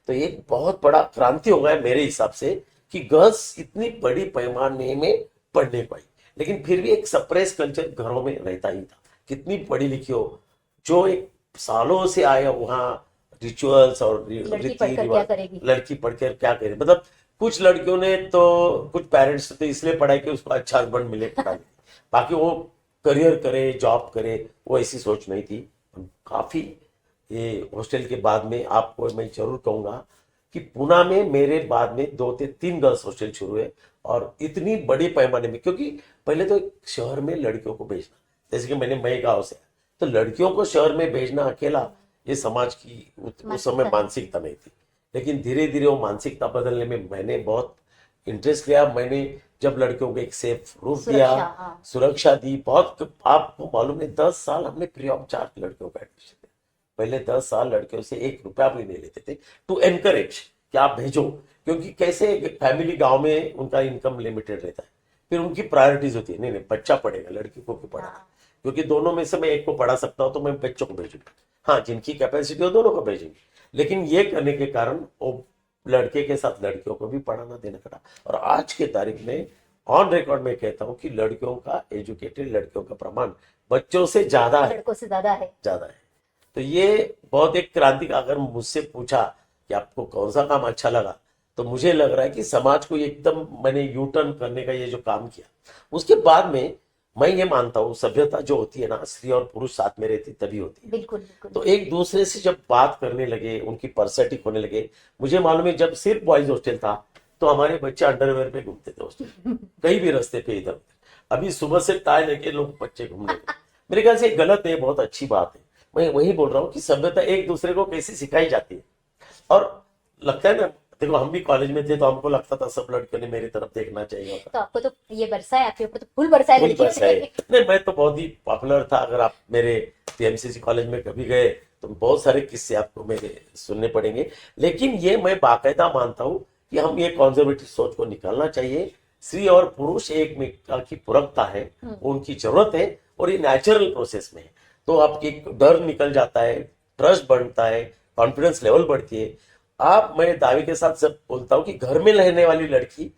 तो ये बहुत बड़ा क्रांति हो गया मेरे हिसाब से कि गर्ल्स इतनी बड़ी पैमाने में पढ़ने पाई। लेकिन फिर भी एक सप्रेस कल्चर घरों में रहता ही था। कितनी पढ़ी लिखी हो, जो एक सालों से आया वहाँ रिचुअल्स और रीति रिवाज, लड़की पढ़कर क्या करे। मतलब कुछ लड़कियों ने तो, कुछ पेरेंट्स तो इसलिए पढ़ाई कि उसको अच्छा हस्बैंड मिले, पढ़ा बाकी वो करियर करे, जॉब करे, वो ऐसी सोच नहीं थी। काफी ये हॉस्टल के बाद में आपको मैं जरूर कहूंगा कि पुणे में मेरे बाद में 2 से 3 गर्ल्स हॉस्टल शुरू हुए। और इतनी बड़ी पैमाने में, क्योंकि पहले तो शहर में लड़कियों को भेजना, जैसे कि मैंने मई गांव से, तो लड़कियों को शहर में भेजना अकेला, ये समाज की उस समय मानसिकता नहीं थी। लेकिन धीरे धीरे वो मानसिकता बदलने में मैंने बहुत इंटरेस्ट लिया। मैंने जब लड़कियों को एक सेफ रूफ दिया, सुरक्षा दी, बहुत, आपको मालूम है 10 साल हमने फ्री ऑफ चार्ज लड़कियों का एडमिशन दिया। पहले 10 साल लड़कियों से 1 रुपया भी नहीं लेते थे, टू एनकरेज कि आप भेजो। क्योंकि कैसे फैमिली गांव में उनका इनकम लिमिटेड रहता है, फिर उनकी प्रायोरिटीज होती है, नहीं नहीं बच्चा पढ़ेगा, लड़की को क्यों पढ़ाना। क्योंकि दोनों में से मैं एक को पढ़ा सकता हूं तो मैं बच्चों को भेजूंगा। हाँ, जिनकी कैपेसिटी हो दोनों को भेजेंगे। लेकिन ये करने के कारण वो लड़के के साथ लड़कियों को भी पढ़ाना देना पड़ा। और आज के तारीख में ऑन रिकॉर्ड में कहता हूं कि लड़कियों का, एजुकेटेड लड़कियों का प्रमाण बच्चों से ज्यादा है, लड़कों से ज्यादा है। तो ये बहुत एक क्रांति का, अगर मुझसे पूछा कि आपको कौन सा काम अच्छा लगा, तो मुझे लग रहा है कि समाज को एकदम मैंने यू टर्न करने का ये जो काम किया। उसके बाद में मैं ये मानता हूँ सभ्यता जो होती है ना, स्त्री और पुरुष साथ में रहती तभी होती है। बिल्कुल। तो एक दूसरे से जब बात करने लगे, उनकी पर्सनैलिटी होने लगे। मुझे मालूम है जब सिर्फ बॉयज हॉस्टल था तो हमारे बच्चे अंडरवेयर पे घूमते थे हॉस्टल, कहीं भी रास्ते पे इधर। अभी सुबह से टाई लेके लोग बच्चे घूमने लगे। मेरे ख्याल से गलत है, बहुत अच्छी बात है। मैं वही बोल रहा हूँ कि सभ्यता एक दूसरे को कैसे सिखाई जाती है। और लगता है ना, देखो हम भी कॉलेज में थे तो हमको लगता था सब लड़कियों ने मेरी तरफ देखना चाहिए। तो आपको तो ये बरसा है, आपके ऊपर तो फूल बरसा है लड़कियों से। नहीं, मैं तो बहुत ही पॉपुलर था। अगर आप मेरे पीएमसीसी कॉलेज में कभी गए तो बहुत सारे किस्से आपको मेरे सुनने पड़ेंगे। लेकिन ये मैं बाकायदा मानता हूँ कि हम ये कॉन्जर्वेटिव सोच को निकालना चाहिए। स्त्री और पुरुष एक में की पूरकता है, उनकी जरूरत है, और ये नेचुरल प्रोसेस में है। तो आपकी डर निकल जाता है, ट्रस्ट बढ़ता है, कॉन्फिडेंस लेवल बढ़ती है। आप, मैं दावे के साथ सब बोलता हूं कि घर में रहने वाली लड़की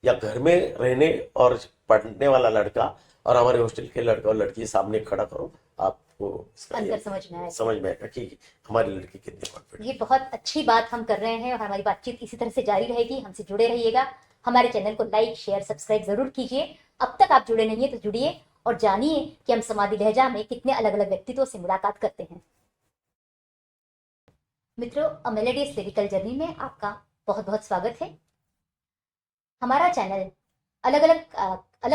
या घर में रहने और पढ़ने वाला लड़का, और हमारे हॉस्टल के लड़का और लड़की सामने खड़ा करो, आपको इसका अंतर समझ में आएगा। समझ में आएगा कि हमारी लड़की कितनी कॉन्फिडेंट। ये बहुत अच्छी बात हम कर रहे हैं और हमारी बातचीत इसी तरह से जारी रहेगी। हमसे जुड़े रहिएगा, हमारे चैनल को लाइक शेयर सब्सक्राइब जरूर कीजिए। अब तक आप जुड़े नहीं है तो जुड़िए और जानिए कि हम समाधि लहजा में कितने अलग अलग व्यक्तित्वों से मुलाकात करते हैं। मित्रों, अ मेलोडियस लिरिकल जर्नी में आपका बहुत बहुत स्वागत है। हमारा चैनल अलग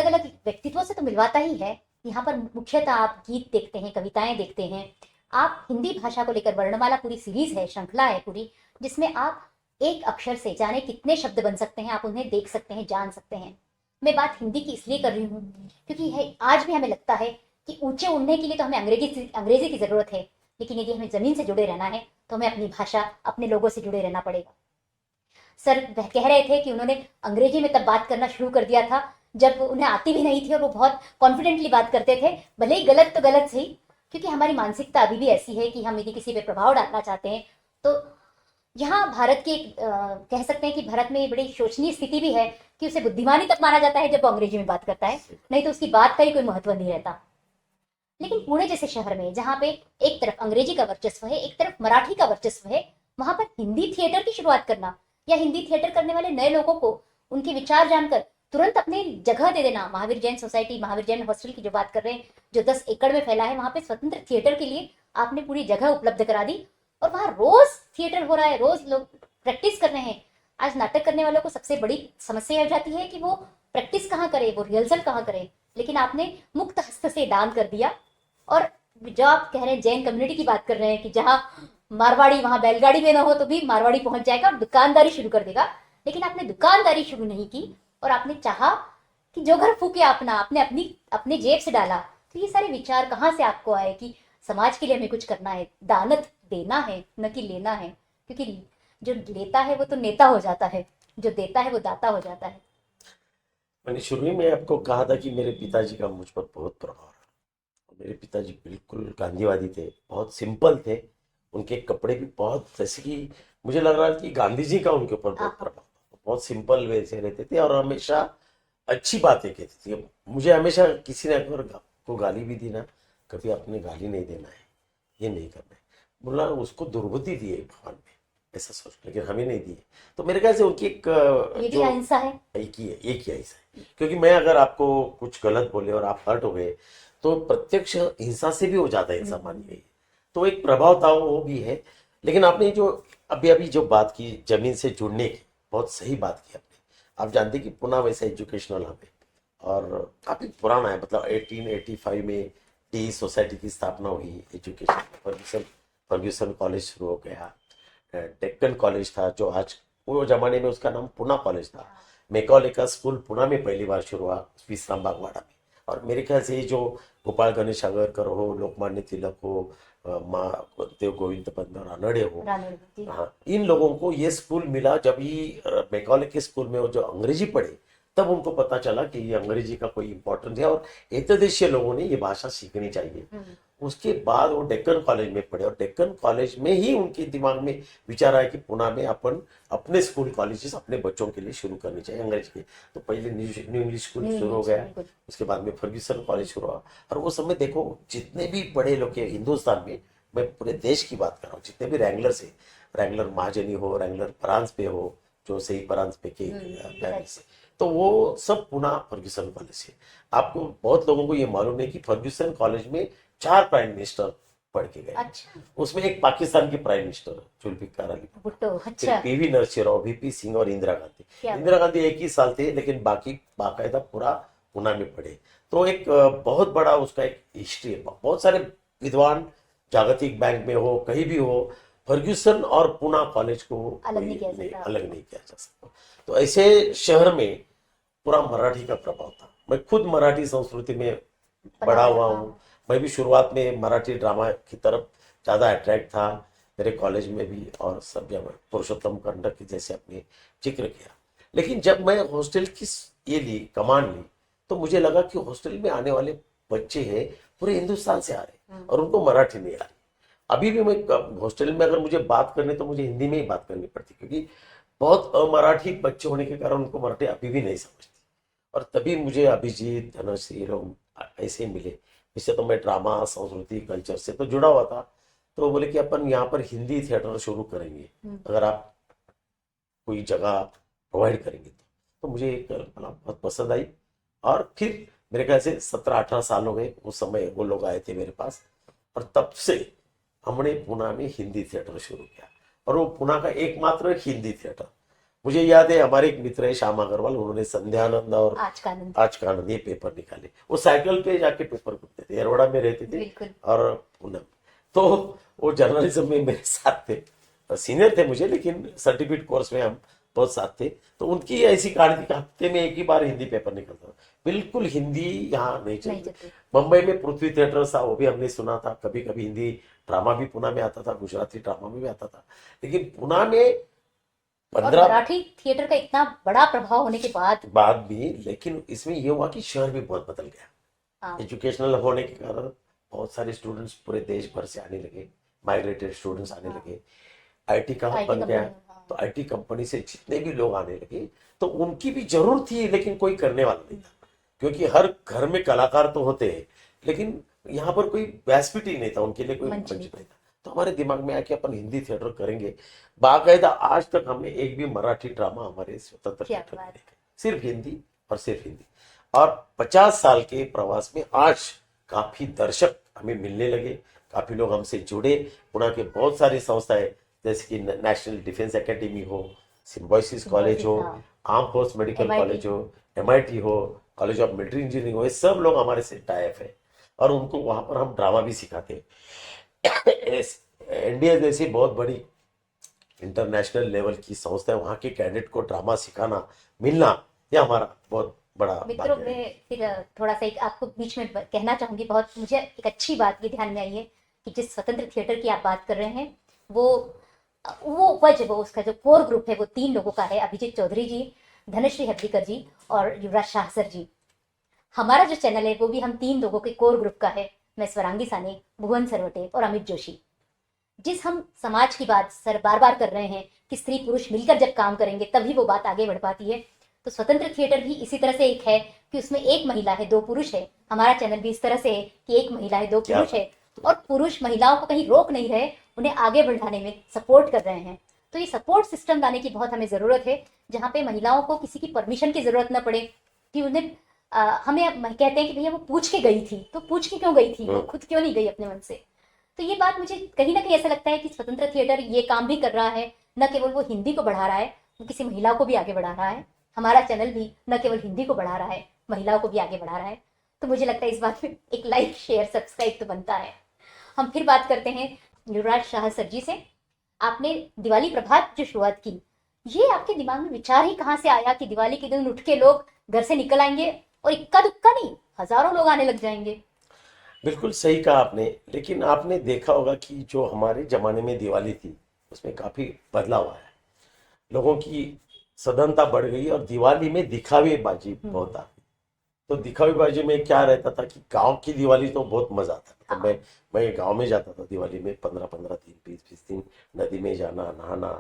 अलग व्यक्तित्वों से तो मिलवाता ही है। यहाँ पर मुख्यतः आप गीत देखते हैं, कविताएं देखते हैं, आप हिंदी भाषा को लेकर वर्णमाला पूरी सीरीज है, श्रृंखला है पूरी, जिसमें आप एक अक्षर से जाने कितने शब्द बन सकते हैं, आप उन्हें देख सकते हैं, जान सकते हैं। मैं बात हिंदी की इसलिए कर रही हूँ क्योंकि आज भी हमें लगता है कि ऊंचे उड़ने के लिए तो हमें अंग्रेजी की जरूरत है, लेकिन यदि हमें जमीन से जुड़े रहना है तो हमें अपनी भाषा, अपने लोगों से जुड़े रहना पड़ेगा। सर वह कह रहे थे कि उन्होंने अंग्रेजी में तब बात करना शुरू कर दिया था जब उन्हें आती भी नहीं थी और वो बहुत कॉन्फिडेंटली बात करते थे, भले ही गलत तो गलत सही, क्योंकि हमारी मानसिकता अभी भी ऐसी है कि हम यदि किसी पे प्रभाव डालना चाहते हैं तो यहाँ भारत के कह सकते हैं कि भारत में बड़ी शोचनीय स्थिति भी है कि उसे बुद्धिमानी तक माना जाता है जब वो अंग्रेजी में बात करता है, नहीं तो उसकी बात का ही कोई महत्व नहीं रहता। लेकिन पुणे जैसे शहर में जहाँ पे एक तरफ अंग्रेजी का वर्चस्व है, एक तरफ मराठी का वर्चस्व है, वहां पर हिंदी थिएटर की शुरुआत करना या हिंदी थिएटर करने वाले नए लोगों को उनके विचार जानकर तुरंत अपने जगह दे देना। महावीर जैन सोसाइटी, महावीर जैन हॉस्टल की जो बात कर रहे हैं, जो 10 एकड़ में फैला है, वहां पे स्वतंत्र थिएटर के लिए आपने पूरी जगह उपलब्ध करा दी और वहां रोज थिएटर हो रहा है, रोज लोग प्रैक्टिस कर रहे हैं। आज नाटक करने वालों को सबसे बड़ी समस्या हो जाती है कि वो प्रैक्टिस कहाँ करे, वो रिहर्सल कहाँ करे, लेकिन आपने मुक्त हस्त से दान कर दिया। और जो आप कह रहे हैं जैन कम्युनिटी की बात कर रहे हैं कि जहां मारवाड़ी, वहां बैलगाड़ी में ना हो तो भी मारवाड़ी पहुंच जाएगा और दुकानदारी शुरू कर देगा, लेकिन आपने दुकानदारी शुरू नहीं की और आपने चाहा कि जो घर फूके अपना, आपने अपने जेब से डाला। तो ये सारे विचार कहाँ से आपको आए कि समाज के लिए हमें कुछ करना है, दानत देना है न कि लेना है, क्योंकि जो लेता है वो तो नेता हो जाता है, जो देता है वो दाता हो जाता है। मैंने शुरू में आपको कहा था कि मेरे पिताजी का मुझ पर बहुत प्रभाव रहा। मेरे पिताजी बिल्कुल गांधीवादी थे, बहुत सिंपल थे, उनके कपड़े भी बहुत, जैसे कि मुझे लग रहा था कि गांधी जी का उनके ऊपर बहुत प्रभाव था। बहुत सिंपल वे से रहते थे और हमेशा अच्छी बातें कहते थे। मुझे हमेशा किसी ने अगर को गाली भी दी ना, कभी आपने गाली नहीं देना है, ये नहीं करना है, बोला उसको दुर्गति दी है भगवान ने, ऐसा सोच, लेकिन हमें नहीं दी है। तो मेरे ख्याल से उनकी एक ये भी अहिंसा है, एक ही ऐसा है। क्योंकि मैं अगर आपको कुछ गलत बोले और आप हर्ट हो गए तो प्रत्यक्ष हिंसा से भी हो जाता है, हिंसा मानी गई। तो एक प्रभाव था, वो भी है। लेकिन आपने जो अभी अभी जो बात की जमीन से जुड़ने की, बहुत सही बात की आपने। आप जानते हैं कि पुणे वैसे एजुकेशनल हब है और काफी पुराना है, मतलब 1885 में टी सोसाइटी की स्थापना हुई। एजुकेशन फर्ग्यूसन कॉलेज शुरू हो गया, डेक्कन कॉलेज था जो आज, वो जमाने में उसका नाम पुणे कॉलेज था। मैकॉले का स्कूल पुणे में पहली बार शुरू हुआ, विश्राम बागवाड़ा में। और मेरे ख्याल से ये जो गोपाल गणेश अगरकर हो, लोकमान्य तिलक हो, माँ देव गोविंद पंत रानड़े हो, हाँ, इन लोगों को ये स्कूल मिला जब ये मैकॉले के स्कूल में वो जो अंग्रेजी पढ़े, तब उनको पता चला कि ये अंग्रेजी का कोई इंपॉर्टेंस है और एतदेशीय लोगों ने ये भाषा सीखनी चाहिए। उसके बाद वो डेक्कन कॉलेज में पढ़े और डेक्कन कॉलेज में ही उनके दिमाग में विचार आया कि पुणे में अपन अपने स्कूल कॉलेजेस अपने बच्चों के लिए शुरू करनी चाहिए अंग्रेजी के। तो पहले न्यू इंग्लिश स्कूल शुरू हो गया, उसके बाद में फर्ग्यूसन कॉलेज शुरू हुआ। और वो समय देखो, जितने भी पढ़े लोग के हिंदुस्तान में, मैं पूरे देश की बात कर रहा हूँ, जितने भी रैंगलर से, रैंगलर महाजनी हो, रैंगलर परांज पे हो, जो सही परांज पे के पेरेंट्स से, तो वो सब पुणे फर्ग्यूसन कॉलेज से। आपको बहुत लोगों को ये मालूम है कि फर्ग्यूसन कॉलेज में 4 प्राइम मिनिस्टर पढ़ के गए। अच्छा। उसमें एक पाकिस्तान की प्राइम मिनिस्टर जुल्फिकार अली भुट्टो, अच्छा। पीवी नरसिंह राव, वीपी सिंह और इंदिरा गांधी। इंदिरा गांधी एक ही साल थे, लेकिन बाकी बाकायदा पूरा पुणे में पढ़े। तो एक बहुत बड़ा उसका एक हिस्ट्री है। बहुत सारे विद्वान जागतिक बैंक में हो, कहीं भी हो, फर्ग्यूसन और पुणे कॉलेज को अलग नहीं किया जा सकता। तो ऐसे शहर में पूरा मराठी का प्रभाव था। मैं खुद मराठी संस्कृति में बड़ा हुआ हूँ। मैं भी शुरुआत में मराठी ड्रामा की तरफ ज़्यादा अट्रैक्ट था, मेरे कॉलेज में भी और सब जगह, पुरुषोत्तम करंडक की जैसे आपने जिक्र किया। लेकिन जब मैं हॉस्टल की ये ली, कमांड ली, तो मुझे लगा कि हॉस्टल में आने वाले बच्चे हैं पूरे हिंदुस्तान से आ रहे और उनको मराठी नहीं आ रही। अभी भी मैं हॉस्टल में अगर मुझे बात करनी तो मुझे हिंदी में ही बात करनी पड़ती, क्योंकि बहुत अमराठी बच्चे होने के कारण उनको मराठी अभी भी नहीं समझती। और तभी मुझे अभिजीत, धनश्री लोग ऐसे ही मिले। इससे तो मैं ड्रामा संस्कृति कल्चर से तो जुड़ा हुआ था, तो वो बोले कि अपन यहाँ पर हिंदी थिएटर शुरू करेंगे, अगर आप कोई जगह प्रोवाइड करेंगे तो मुझे एक कल्पना बहुत पसंद आई। और फिर मेरे ख्याल से 17-18 साल हो गए उस समय वो लोग आए थे मेरे पास, और तब से हमने पुणे में हिंदी थिएटर शुरू किया, और वो पुणे का एकमात्र हिंदी थिएटर। मुझे याद है हमारे एक मित्र है श्याम अग्रवाल, उन्होंने संध्यानंद और आज का आनंद। आज का आनंद ये पेपर निकाले। वो साइकिल पे जाके पेपर करते थे, एरवाड़ा में रहते थे बिल्कुल। और पुणे में। तो वो जर्नलिज्म में मेरे साथ थे, सीनियर थे मुझे, लेकिन सर्टिफिकेट कोर्स में हम बहुत साथ थे। तो उनकी ऐसी कहानी थी कि हफ्ते में एक ही बार हिंदी पेपर निकलता था, बिल्कुल हिंदी यहाँ नहीं नहीं चलती। चलती। मुंबई में पृथ्वी थिएटर था, वो भी हमने सुना था, कभी कभी हिंदी ड्रामा भी पुणे में आता था, गुजराती ड्रामा में भी आता था। लेकिन पुणे में और 15 मराठी थिएटर का इतना बड़ा प्रभाव होने के बाद भी, लेकिन इसमें ये हुआ कि शहर भी बहुत बदल गया। हाँ, एजुकेशनल होने के कारण बहुत सारे स्टूडेंट्स पूरे देश भर से आने लगे, माइग्रेटेड स्टूडेंट्स आने लगे, आईटी का IT बन गया, कंपनी, हाँ। तो आईटी कंपनी से जितने भी लोग आने लगे, तो उनकी भी जरूरत थी, लेकिन कोई करने वाला नहीं था, क्योंकि हर घर में कलाकार तो होते हैं, लेकिन यहाँ पर कोई व्यासपीठ ही नहीं था उनके लिए, कोई मंच मंच नहीं नहीं था। तो हमारे दिमाग में आया कि अपन हिंदी थिएटर करेंगे। बाकायदा आज तक हमने एक भी मराठी ड्रामा हमारे स्वतंत्र क्या थिएटर में बात। नहीं देखा, सिर्फ हिंदी और सिर्फ हिंदी। और 50 साल के प्रवास में आज काफी दर्शक हमें मिलने लगे, काफी लोग हमसे जुड़े। पुणे के बहुत सारी संस्थाएं, जैसे कि नेशनल डिफेंस एकेडमी हो, सिम्बोसिस कॉलेज हो, हाँ। Arm force medical MIT college हो, एमआईटी हो, कॉलेज ऑफ मिलिट्री इंजीनियरिंग हो, ये सब लोग हमारे से टाइप है, और उनको वहां पर हम ड्रामा भी सिखाते हैं। इंडिया जैसी बहुत बड़ी इंटरनेशनल लेवल की संस्था है, वहाँ के कैडेट को ड्रामा सिखाना मिलना, ये हमारा बहुत बड़ा मित्रों, भाग्य है। मैं फिर थोड़ा सा एक आपको बीच में कहना चाहूंगी। बहुत मुझे एक अच्छी बात ये ध्यान में आई है कि जिस स्वतंत्र थिएटर की आप बात कर रहे हैं, वो उसका जो कोर ग्रुप है वो 3 लोगों का है, अभिजीत चौधरी जी, धनश्री हब्बीकर जी और युवराज शाह सर जी। हमारा जो चैनल है वो भी हम 3 लोगों के कोर ग्रुप का है। मैं स्वरांगी साने, भुवन सरवटे और अमित जोशी। जिस हम समाज की बात सर बार बार कर रहे हैं कि स्त्री पुरुष मिलकर जब काम करेंगे तभी वो बात आगे बढ़ पाती है, तो स्वतंत्र थिएटर भी इसी तरह से एक है कि उसमें एक महिला है, 2 पुरुष है। हमारा चैनल भी इस तरह से है कि एक महिला है, 2 पुरुष है, और पुरुष महिलाओं को कहीं रोक नहीं रहे, उन्हें आगे बढ़ाने में सपोर्ट कर रहे हैं। तो ये सपोर्ट सिस्टम लाने की बहुत हमें जरूरत है, जहाँ पे महिलाओं को किसी की परमिशन की जरूरत न पड़े कि उन्हें हमें कहते हैं कि भैया वो पूछ के गई थी, तो पूछ के क्यों गई थी, वो खुद क्यों नहीं गई अपने मन से। तो ये बात मुझे कहीं ना कहीं ऐसा लगता है कि स्वतंत्र थिएटर ये काम भी कर रहा है, न केवल वो हिंदी को बढ़ा रहा है, वो किसी महिला को भी आगे बढ़ा रहा है। हमारा चैनल भी न केवल हिंदी को बढ़ा रहा है, महिलाओं को भी आगे बढ़ा रहा है। तो मुझे लगता है इस बात में एक लाइक शेयर सब्सक्राइब तो बनता है। हम फिर बात करते हैं युवराज शाह सर जी से। आपने दिवाली प्रभात जो शुरुआत की, ये आपके दिमाग में विचार ही कहाँ से आया कि दिवाली के दिन उठ के लोग घर से निकल आएंगे और इक्का दुक्का नहीं, हजारों लोग आने लग जाएंगे। बिल्कुल सही कहा आपने, लेकिन आपने देखा होगा कि जो हमारे जमाने में दिवाली थी उसमें काफी बदलाव आया है, लोगों की सदनता बढ़ गई, और दिवाली में दिखावेबाजी बहुत आ गई। तो दिखावेबाजी में क्या रहता था कि गांव की दिवाली तो बहुत मजा आता था। तो मैं गांव में जाता था दिवाली में, 15-15 दिन, 20-20 दिन, नदी में जाना, नहाना,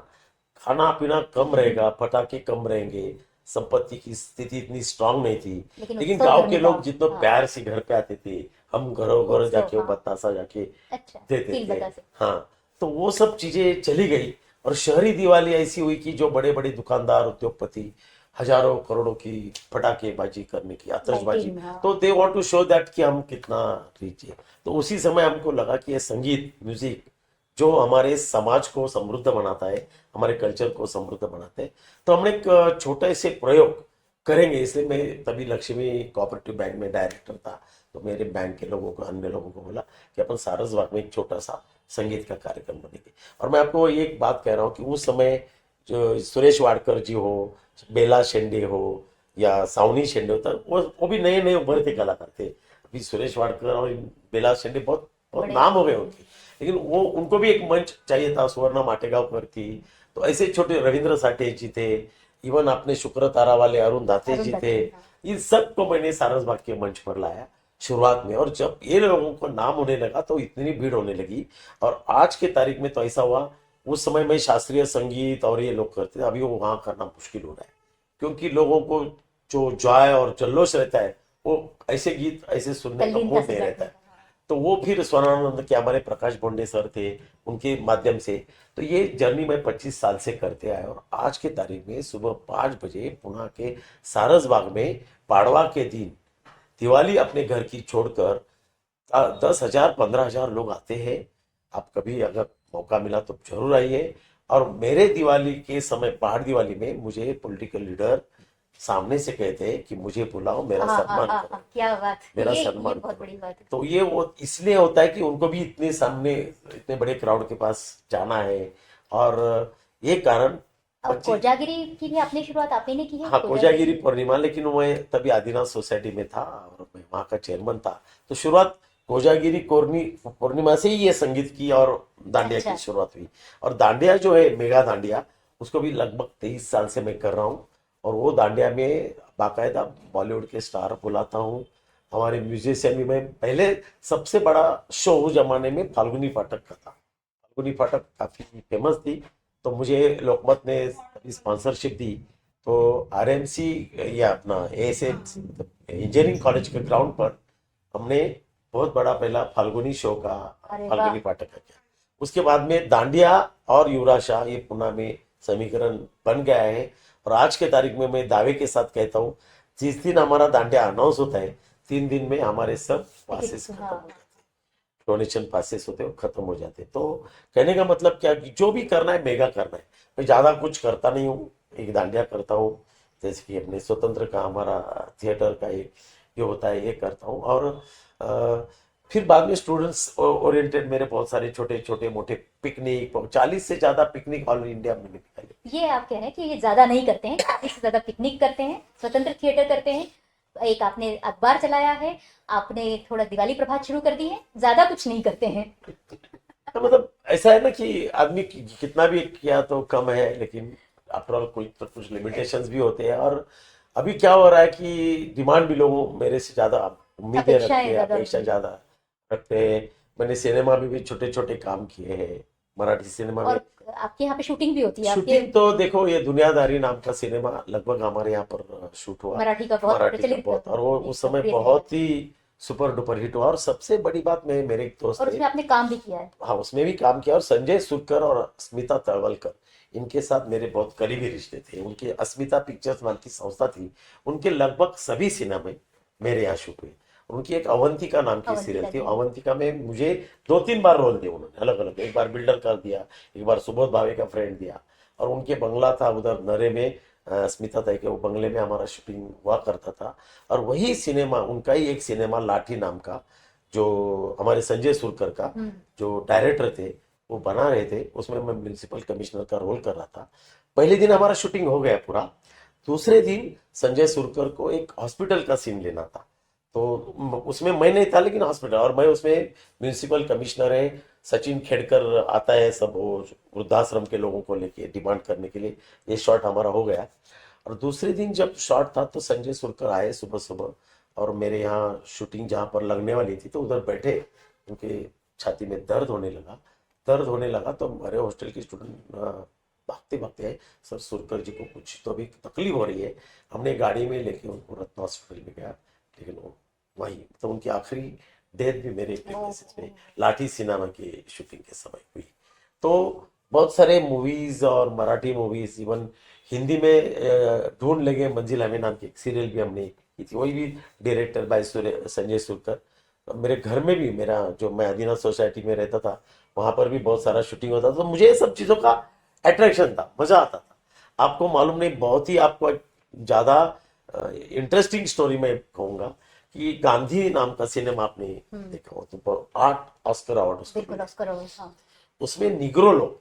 खाना पीना कम रहेगा, पटाखे कम रहेंगे, संपत्ति की स्थिति इतनी स्ट्रांग नहीं थी, लेकिन उत्सव गांव करने के लोग का, जितना हाँ। प्यार से घर पे आते थे, हम घरों घर उत्सव, जाके वो हाँ। बतासा जाके अच्छा, देते तीन थे। बता से। हाँ, तो वो सब चीजें चली गई, और शहरी दिवाली ऐसी हुई कि जो बड़े बड़े दुकानदार, उद्योगपति हजारों करोड़ों की पटाखेबाजी करने की, आतिशबाजी, लाइटिंग, हाँ। तो they want to show that कि हम कितना रिच है। तो उसी समय हमको लगा कि ये संगीत, म्यूजिक जो हमारे समाज को समृद्ध बनाता है, हमारे कल्चर को समृद्ध बनाता है, तो हमने एक छोटे से प्रयोग करेंगे। इसलिए मैं तभी लक्ष्मी कोऑपरेटिव बैंक में डायरेक्टर था, तो मेरे बैंक के लोगों को, अन्य लोगों को बोला कि अपन सारसबाग में एक छोटा सा संगीत का कार्यक्रम बनेंगे। और मैं आपको एक बात कह रहा हूँ कि उस समय जो सुरेश वाडकर जी हो, बेला शेंडे हो या सावनी शेंडे होता, वो भी नए नए उभरते कलाकार थे। अभी सुरेश वाडकर और बेला शेंडे बहुत बहुत बड़े नाम हो गए उनके, लेकिन वो उनको भी एक मंच चाहिए था। सुवर्णा माटेगांवकर थी, तो ऐसे छोटे रविंद्र साठे जी थे, इवन अपने शुक्र तारा वाले अरुण दाते जी थे। हाँ। इन सबको मैंने सारसबाग के मंच पर लाया शुरुआत में, और जब ये लोगों को नाम होने लगा तो इतनी भीड़ होने लगी। और आज के तारीख में तो ऐसा हुआ, उस समय में शास्त्रीय संगीत और ये लोग करते थे, अभी वो वहां करना मुश्किल हो रहा है, क्योंकि लोगों को जो जॉय और जल्लोष रहता है वो ऐसे गीत ऐसे सुनने का तल्लीनता मूड से नहीं बैठने रहता है। का, हाँ। तो वो फिर स्वरानंद के हमारे प्रकाश बोंडे सर थे, उनके माध्यम से। तो ये जर्नी मैं 25 साल से करते आया, और आज के तारीख में सुबह 5 बजे पुणे के सारसबाग में पाड़वा के दिन दिवाली अपने घर की छोड़कर 10,000 15,000 लोग आते हैं। आप कभी अगर मौका मिला तो जरूर आइए। और मेरे दिवाली के समय, पहाड़ दिवाली में, मुझे पॉलिटिकल लीडर सामने से कहते हैं कि मुझे बुलाओ, मेरा हाँ हाँ सम्मान हाँ करो, हाँ, क्या बात, मेरा ये सम्मान बहुत करो। बड़ी बात है। तो ये वो इसलिए होता है कि उनको भी इतने सामने, इतने बड़े क्राउड के पास जाना है। और ये कारण और 25। कोजागिरी की भी आपने शुरुआत आप ही ने की है, हाँ, कोजागिरी कोजागिरी की? पूर्णिमा, लेकिन मैं तभी आदिनाथ सोसाइटी में था और मैं वहाँ का चेयरमैन था। तो शुरुआत कोजागिरी पूर्णिमा से ही ये संगीत की और दांडिया की अच्छा। शुरुआत हुई। और दांडिया जो है, मेगा दांडिया, उसको भी लगभग 23 साल से मैं कर रहा हूँ। और वो दांडिया में बाकायदा बॉलीवुड के स्टार बुलाता हूँ, हमारे म्यूजिशियन भी। मैं पहले सबसे बड़ा शो उस जमाने में फाल्गुनी पाठक का था। फाल्गुनी पाठक काफी फेमस थी, तो मुझे लोकमत ने स्पॉन्सरशिप दी। तो आरएमसी, या अपना एएसएम इंजीनियरिंग कॉलेज के ग्राउंड पर हमने बहुत बड़ा पहला फाल्गुनी शो का, अरे वाह। फाल्गुनी पाठक का किया। उसके बाद में दांडिया और युवराज शाह, ये पुणे में समीकरण बन गया है। और आज के तारीख में मैं दावे के साथ कहता हूँ, जिस दिन हमारा दांडिया अनाउंस होता है, 3 दिन में हमारे सब पासेस टिकट, खत्म हाँ। हो जाते हैं। डोनेशन पासेस होते हैं, वो खत्म हो जाते हैं। तो कहने का मतलब क्या, कि जो भी करना है मेगा करना है। मैं ज्यादा कुछ करता नहीं हूँ, एक दांडिया करता हूँ, जैसे कि अपने स्वतंत्र का, हमारा थिएटर का एक ये होता है, ये करता हूँ। और अ, फिर बाद में स्टूडेंट्स ओरिएंटेड मेरे बहुत सारे छोटे छोटे मोटे पिकनिक, 40 से ज्यादा पिकनिक ऑल इंडिया में निकाले। ये आप कह रहे हैं कि ये ज्यादा नहीं करते हैं, इससे ज्यादा पिकनिक करते हैं, स्वतंत्र थिएटर करते हैं, एक आपने अखबार चलाया है, आपने थोड़ा दिवाली प्रभात शुरू कर दी है, ज्यादा कुछ नहीं करते हैं। तो मतलब ऐसा है ना कि आदमी कितना भी किया तो कम है, लेकिन आफ्टर ऑल कोई तो कुछ लिमिटेशंस भी होते हैं। और अभी क्या हो रहा है कि डिमांड भी लोगों मेरे से ज्यादा उम्मीदें रखते अपेक्षाएं हैं, ज्यादा अपेक्षा होती हैं। ज्यादा रखते हैं। मैंने सिनेमा में भी छोटे छोटे काम किए हैं, मराठी सिनेमा में। और आपके यहाँ पे शूटिंग भी होती है आपके? शूटिंग तो देखो, ये दुनियादारी नाम का सिनेमा लगभग हमारे यहाँ पर शूट हुआ, मराठी का बहुत मराठी का प्रचलित, बहुत। और वो एक उस समय लोकप्रिय सिनेमा। बहुत ही सुपर डुपर हिट हुआ। और सबसे बड़ी बात में, मेरे एक दोस्त और थे, उसमें आपने काम भी किया है। हाँ उसमें भी काम किया। और संजय सुरकर और अस्मिता तळवलकर, इनके साथ मेरे बहुत करीबी रिश्ते थे। उनकी अस्मिता पिक्चर्स नाम की संस्था थी, उनके लगभग सभी सिनेमा मेरे यहाँ शूट हुए। और उनकी एक अवंतिका नाम की सीरियल अवंतिका थी, जी। अवंतिका में मुझे 2-3 बार रोल दिए उन्होंने, अलग अलग। एक बार बिल्डर कर दिया, एक बार सुबोध भावे का फ्रेंड दिया। और उनके बंगला था उधर नरे में, अस्मिता ताई के वो बंगले में हमारा शूटिंग हुआ करता था। और वही सिनेमा, उनका ही एक सिनेमा लाठी नाम का, जो हमारे संजय सुरकर का हम्म। जो डायरेक्टर थे वो बना रहे थे, उसमें मैं म्यूनिसिपल कमिश्नर का रोल कर रहा था। पहले दिन हमारा शूटिंग हो गया पूरा। दूसरे दिन संजय सुरकर को एक हॉस्पिटल का सीन लेना था, तो उसमें मैं नहीं था, लेकिन हॉस्पिटल, और मैं उसमें म्यूनिसिपल कमिश्नर है, सचिन खेड़कर आता है, सब वो वृद्धाश्रम के लोगों को लेके डिमांड करने के लिए। ये शॉट हमारा हो गया। और दूसरे दिन जब शॉट था, तो संजय सुरकर आए सुबह सुबह, और मेरे यहाँ शूटिंग जहाँ पर लगने वाली थी, तो उधर बैठे, उनके छाती में दर्द होने लगा। तो हमारे हॉस्टल के स्टूडेंट भागते भागते आए, सर सुरकर जी को कुछ तो अभी तकलीफ हो रही है। हमने गाड़ी में लेके उनको रत्न हॉस्पिटल में गया, लेकिन वो वहीं, तो उनकी आखिरी डेथ भी मेरे प्रेमिसेस में लाठी सिनेमा की शूटिंग के समय हुई। तो बहुत सारे मूवीज और मराठी मूवीज, इवन हिंदी में ढूंढ लगे मंजिल हमें नाम की एक सीरियल भी हमने की थी, वही भी डायरेक्टर बाय संजय सुरकर। मेरे घर में भी, मेरा जो मैं आदिनाथ सोसाइटी में रहता था, वहां पर भी बहुत सारा शूटिंग होता था। तो मुझे ये सब चीजों का अट्रैक्शन था, मजा आता था। आपको मालूम नहीं, बहुत ही आपको ज्यादा इंटरेस्टिंग स्टोरी मैं कहूंगा, कि गांधी नाम का सिनेमा आपने देखा हो तो 8 ऑस्कर अवार्ड उसको बिल्कुल, मिले। ऑस्कर अवार्ड, हाँ। उसमें निग्रो लोग,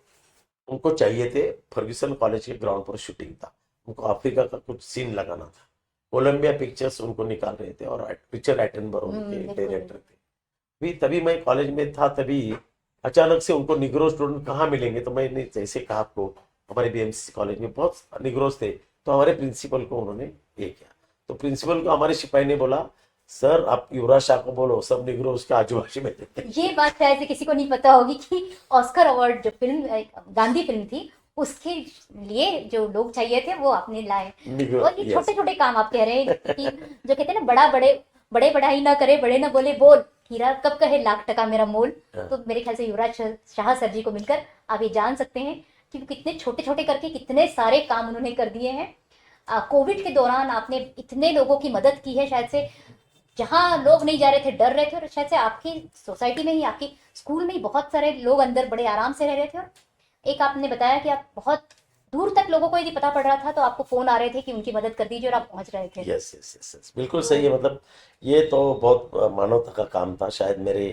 उनको चाहिए थे, फर्ग्यूसन कॉलेज के ग्राउंड पर शूटिंग था, उनको अफ्रीका का कुछ सीन लगाना था। कोलंबिया पिक्चर्स उनको निकाल रहे थे, और रिचर्ड एटनबरो उनके बिल्कुल। डायरेक्टर थे। भी तभी मैं कॉलेज में था, तभी अचानक से उनको निग्रो स्टूडेंट कहाँ मिलेंगे, तो मैंने जैसे कहा आपको, हमारे बीएमसी कॉलेज में बहुत निग्रोस थे। तो हमारे प्रिंसिपल को उन्होंने ये किया। तो प्रिंसिपल को हमारे सिपाही ने बोला, सर आप युवराज शाह को बोलो, सब निग्रो उसके आजू बाजू में थे। ये बात शायद से किसी को नहीं पता होगी कि ऑस्कर अवार्ड जो फिल्म गांधी फिल्म थी, उसके लिए जो लोग चाहिए थे वो आपने लाए। और ये यस, छोटे छोटे काम आप कह रहे हैं कि जो कहते हैं ना, बड़े बड़ाई ना करे, बड़े ना बोले बोल, हीरा कब कहे लाख टका मेरा मोल। तो मेरे ख्याल से युवराज शाह सर जी को मिलकर आप ये जान सकते हैं कि वो कितने छोटे छोटे करके कितने सारे काम उन्होंने कर दिए हैं। कोविड के दौरान आपने इतने लोगों की मदद की है, शायद से जहाँ लोग नहीं जा रहे थे, डर रहे थे, और शायद से आपकी सोसाइटी में ही, आपकी स्कूल में ही बहुत सारे लोग अंदर बड़े आराम से रह रहे थे। और एक आपने बताया कि आप बहुत दूर तक लोगों को यदि पता पड़ रहा था तो आपको फोन आ रहे थे कि उनकी मदद कर दीजिए, और आप पहुंच रहे थे। यस, यस, यस, यस, बिल्कुल सही है। मतलब ये तो बहुत मानवता का काम था। शायद मेरे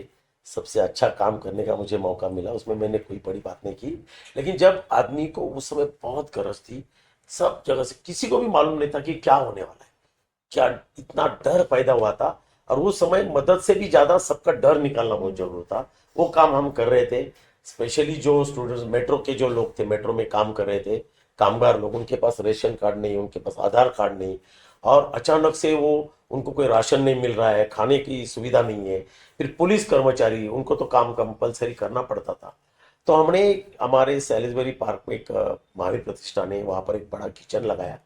सबसे अच्छा काम करने का मुझे मौका मिला, उसमें मैंने कोई बड़ी बात नहीं की। लेकिन जब आदमी को उस समय बहुत गरज थी, सब जगह से, किसी को भी मालूम नहीं था कि क्या होने वाला है, क्या इतना डर पैदा हुआ था। और उस समय मदद से भी ज्यादा सबका डर निकालना बहुत जरूरी था। वो काम हम कर रहे थे। स्पेशली जो स्टूडेंट्स, मेट्रो के जो लोग थे, मेट्रो में काम कर रहे थे, कामगार लोग, उनके पास रेशन कार्ड नहीं, उनके पास आधार कार्ड नहीं, और अचानक से वो, उनको कोई राशन नहीं मिल रहा है, खाने की सुविधा नहीं है। फिर पुलिस कर्मचारी, उनको तो काम कंपलसरी करना पड़ता था। तो हमने हमारे सैलिसबरी पार्क में एक महावीर प्रतिष्ठान है, वहां पर एक बड़ा किचन लगाया।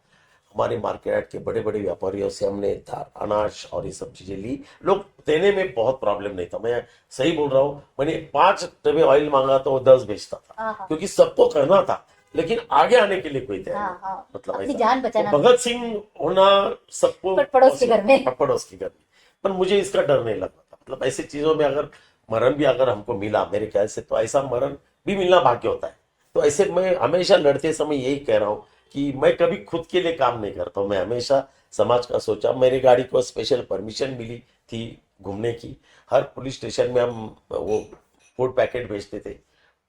हमारे मार्केट के बड़े बड़े व्यापारियों से हमने अनाज और ये सब चीजें ली। लोग देने में बहुत प्रॉब्लम नहीं था, मैं सही बोल रहा हूँ। मैंने 5 डब्बे ऑयल मांगा तो वो 10 बेचता था, हाँ हाँ क्योंकि सबको करना था, लेकिन आगे आने के लिए कोई तैयार हाँ नहीं। हाँ, मतलब अपनी ऐसा जान तो बचाना था। भगत सिंह होना सबको पड़ोस के घर में। पड़ोस के घर में, पर मुझे इसका डर नहीं लगता था। मतलब ऐसी चीजों में अगर मरण भी अगर हमको मिला, मेरे ख्याल से तो ऐसा मरण भी मिलना भाग्य होता है। तो ऐसे मैं हमेशा लड़ते समय यही कह रहा हूँ कि मैं कभी खुद के लिए काम नहीं करता हूँ, मैं हमेशा समाज का सोचा। मेरी गाड़ी को स्पेशल परमिशन मिली थी घूमने की। हर पुलिस स्टेशन में हम वो फूड पैकेट भेजते थे।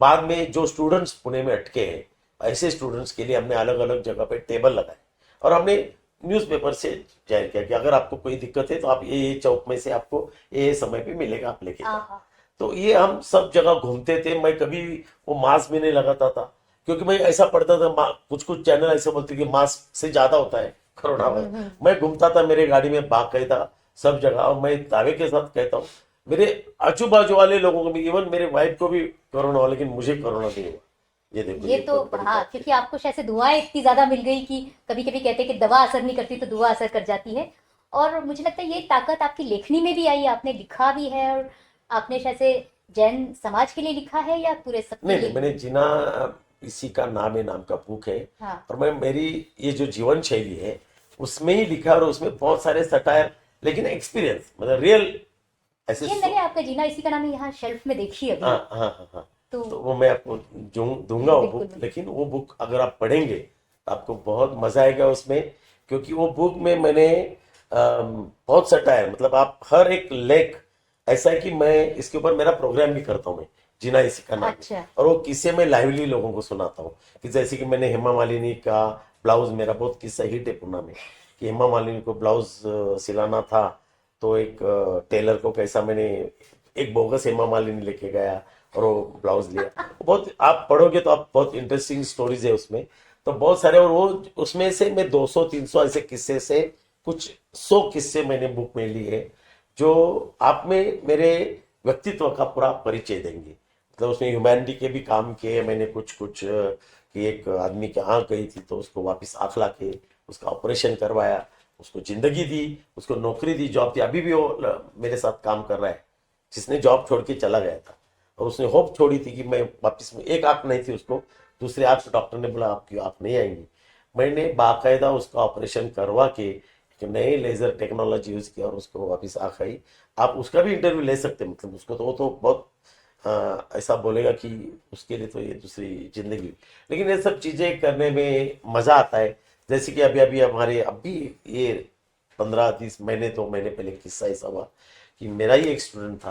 बाद में जो स्टूडेंट्स पुणे में अटके हैं, ऐसे स्टूडेंट्स के लिए हमने अलग अलग जगह पे टेबल लगाए, और हमने न्यूज़पेपर से जाहिर किया कि अगर आपको कोई दिक्कत है तो आप ये चौक में से आपको ये समय पे मिलेगा, आप लेके जाओ। हाँ तो ये हम सब जगह घूमते थे। मैं कभी वो मास्क भी नहीं लगाता था, क्योंकि मैं ऐसा पढ़ता था, कुछ कुछ चैनल ऐसे बोलते कि मास्क से ज्यादा होता है कोरोना वायरस। मैं घूमता था मेरे गाड़ी में बाकायदा सब जगह, और मैं दावे के साथ कहता हूँ मेरे आजू बाजू वाले लोगों को भी, इवन मेरे वाइफ को भी कोरोना हुआ, लेकिन मुझे कोरोना नहीं हुआ। ये देखो, ये ये तो बहुत बड़ी हाँ, बात है। क्योंकि आपको शायद से दुआएं इतनी ज्यादा मिल गई कि कभी कभी कहते हैं कि दवा असर नहीं करती तो दुआ असर कर जाती है। और मुझे लगता है ये ताकत आपकी लेखनी में भी आई है, आपने लिखा भी है। और आपने शायद से जैन समाज के लिए लिखा है या पूरे सबके नहीं नहीं, लिए? मैंने जीना इसी का नाम है, नाम का बुक है। हाँ, और मैं, मेरी ये जो जीवन शैली है उसमें ही लिखा, और उसमें बहुत सारे सटायर, लेकिन एक्सपीरियंस, मतलब रियल ऐसे ये मैंने आपका जीना इसी का नाम है यहाँ शेल्फ में देखी अभी। हाँ हाँ हाँ हाँ। तो तो वो मैं आपको दूंगा वो बिल्कुल बुक। बिल्कुल। लेकिन वो बुक अगर आप पढ़ेंगे तो आपको बहुत मजा आएगा उसमें, क्योंकि वो बुक में मैंने बहुत सटायर, मतलब आप हर एक लेख, ऐसा है कि मैं इसके ऊपर मेरा प्रोग्राम भी करता हूँ, मैं जीना इसी का नाम है। अच्छा। और वो किस्से मैं लाइवली लोगों को सुनाता हूँ, कि जैसे कि मैंने हेमा मालिनी का ब्लाउज, मेरा बहुत किस्सा हिट है पूना में, कि हेमा मालिनी को ब्लाउज सिलाना था, तो एक टेलर को कैसा मैंने एक बोगस हेमा मालिनी लेके गया और वो ब्लाउज लिया। बहुत आप पढ़ोगे तो आप, बहुत इंटरेस्टिंग स्टोरीज है उसमें। तो बहुत सारे, और वो उसमें से मैं 200-300 ऐसे किस्से से कुछ 100 किस्से मैंने बुक में लिए, जो आप में मेरे व्यक्तित्व का पूरा परिचय देंगे। मतलब उसमें ह्यूमैनिटी के भी काम किए मैंने कुछ कुछ, कि एक आदमी की आंख गई थी तो उसको वापस आंख ला के उसका ऑपरेशन करवाया, उसको जिंदगी दी, उसको नौकरी दी, जॉब दी। अभी भी वो मेरे साथ काम कर रहा है, जिसने जॉब छोड़ के चला गया था, और उसने होप छोड़ी थी कि मैं वापस में, एक आंख नहीं थी उसको, दूसरे आंख से डॉक्टर ने बोला आपकी आंख नहीं आएंगी। मैंने बाकायदा उसका ऑपरेशन करवा के एक नए लेजर टेक्नोलॉजी यूज किया और उसको वापस आंख आई। आप उसका भी इंटरव्यू ले सकते हैं, मतलब उसको तो, वो तो बहुत ऐसा बोलेगा कि उसके लिए तो ये दूसरी जिंदगी। लेकिन ये सब चीजें करने में मजा आता है। जैसे कि अभी अभी हमारे, अभी ये 15-20 महीने, तो महीने पहले किस्सा ऐसा हुआ कि मेरा ही एक स्टूडेंट था,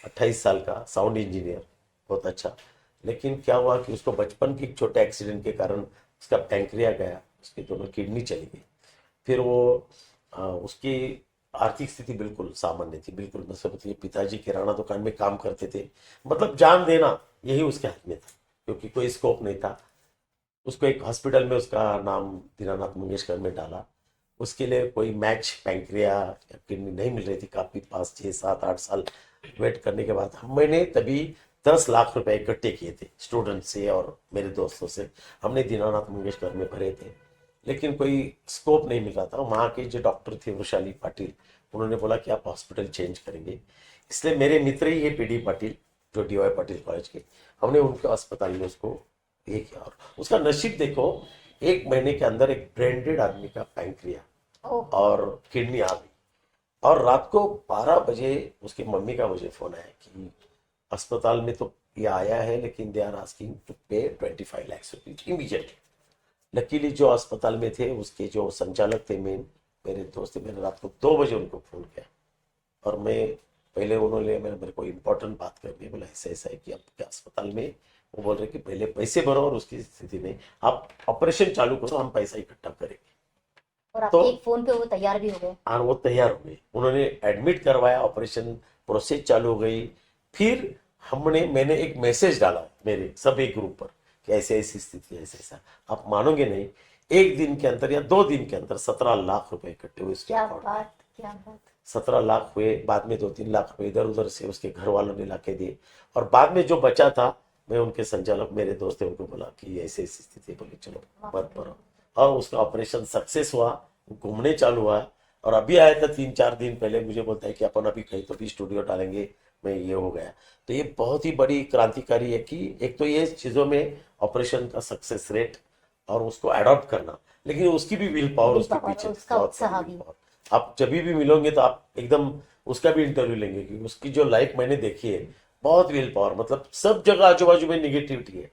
28 साल का, साउंड इंजीनियर, बहुत अच्छा। लेकिन क्या हुआ कि उसको बचपन के एक छोटे एक्सीडेंट के कारण उसका पैंक्रिया गया, उसकी दोनों किडनी चली गई। फिर वो उसकी आर्थिक स्थिति बिल्कुल सामान्य थी, बिल्कुल नसबती। पिताजी किराना दुकान में काम करते थे, मतलब जान देना यही उसके हाथ में था, क्योंकि कोई स्कोप नहीं था। उसको एक हॉस्पिटल में, उसका नाम दीनानाथ मंगेशकर में डाला। उसके लिए कोई मैच पैंक्रिया या किडनी नहीं मिल रही थी, काफी 5, 6, 7, 8 साल वेट करने के बाद मैंने तभी 10 लाख रुपए इकट्ठे किए थे स्टूडेंट से और मेरे दोस्तों से। हमने दीनानाथ मंगेशकर में भरे थे, लेकिन कोई स्कोप नहीं मिल रहा था। वहाँ के जो डॉक्टर थे वृषाली पाटिल, उन्होंने बोला कि आप हॉस्पिटल चेंज करेंगे। इसलिए मेरे मित्र ही है पीडी पाटिल, जो डीवाई पाटिल कॉलेज के, हमने उनके अस्पताल में उसको ये किया। और उसका नसीब देखो, 1 महीने के अंदर एक ब्रेन आदमी का पैंक्रिया ओह, और किडनी आ गई। और रात को 12 बजे उसकी मम्मी का मुझे फोन आया कि अस्पताल में तो ये आया है, लेकिन दे आर आस्किंग टू पे 25 लाख रुपीज इमीडिएटली। लकीली जो अस्पताल में थे उसके जो संचालक थे मेरे दोस्त थे, मैंने रात को 2 बजे उनको फोन किया। और मैं पहले उन्होंने मेरे को इम्पोर्टेंट बात करनी है, बोला ऐसा ऐसा है कि आपके अस्पताल में, वो बोल रहे कि पहले पैसे भरो और उसकी स्थिति नहीं, आप ऑपरेशन चालू करो, हम पैसा इकट्ठा करेंगे। और आपके तो एक फोन पे वो तैयार भी हो गए। और वो तैयार हो गए, उन्होंने एडमिट करवाया, ऑपरेशन प्रोसेस चालू हो गई। फिर मैंने एक मैसेज डाला मेरे सभी ग्रुप पर कि ऐसे ऐसी स्थिति है, ऐसा ऐसा। आप मानोगे नहीं, 1 दिन के अंदर या 2 दिन के अंदर 17 लाख रुपए इकट्ठे हुए उसके क्या अकाउंट में। बात, क्या बात। 17 लाख हुए, बाद में 2-3 लाख रुपए इधर उधर से उसके घर वालों ने लाके दिए। और बाद में जो बचा था, मैं उनके संचालक मेरे दोस्त थे उनको बोला कि ऐसे ऐसी स्थिति, बोले चलो मत करो। और उसका ऑपरेशन सक्सेस हुआ, घूमने चालू हुआ। और अभी आया था 3-4 दिन पहले, मुझे बोलता है कि अपन अभी कहीं तो भी स्टूडियो डालेंगे, मैं ये हो गया। तो ये बहुत ही बड़ी क्रांतिकारी है कि एक तो ये चीजों में ऑपरेशन का सक्सेस रेट और उसको अडॉप्ट करना, लेकिन उसकी भी विल पावर Will उसके power, पीछे उसका बहुत उत्साह सारी भी। will power। आप जब भी मिलोगे तो आप एकदम उसका भी इंटरव्यू लेंगे, क्योंकि उसकी जो लाइफ मैंने देखी है, बहुत विल पावर। मतलब सब जगह आजू बाजू में निगेटिविटी है,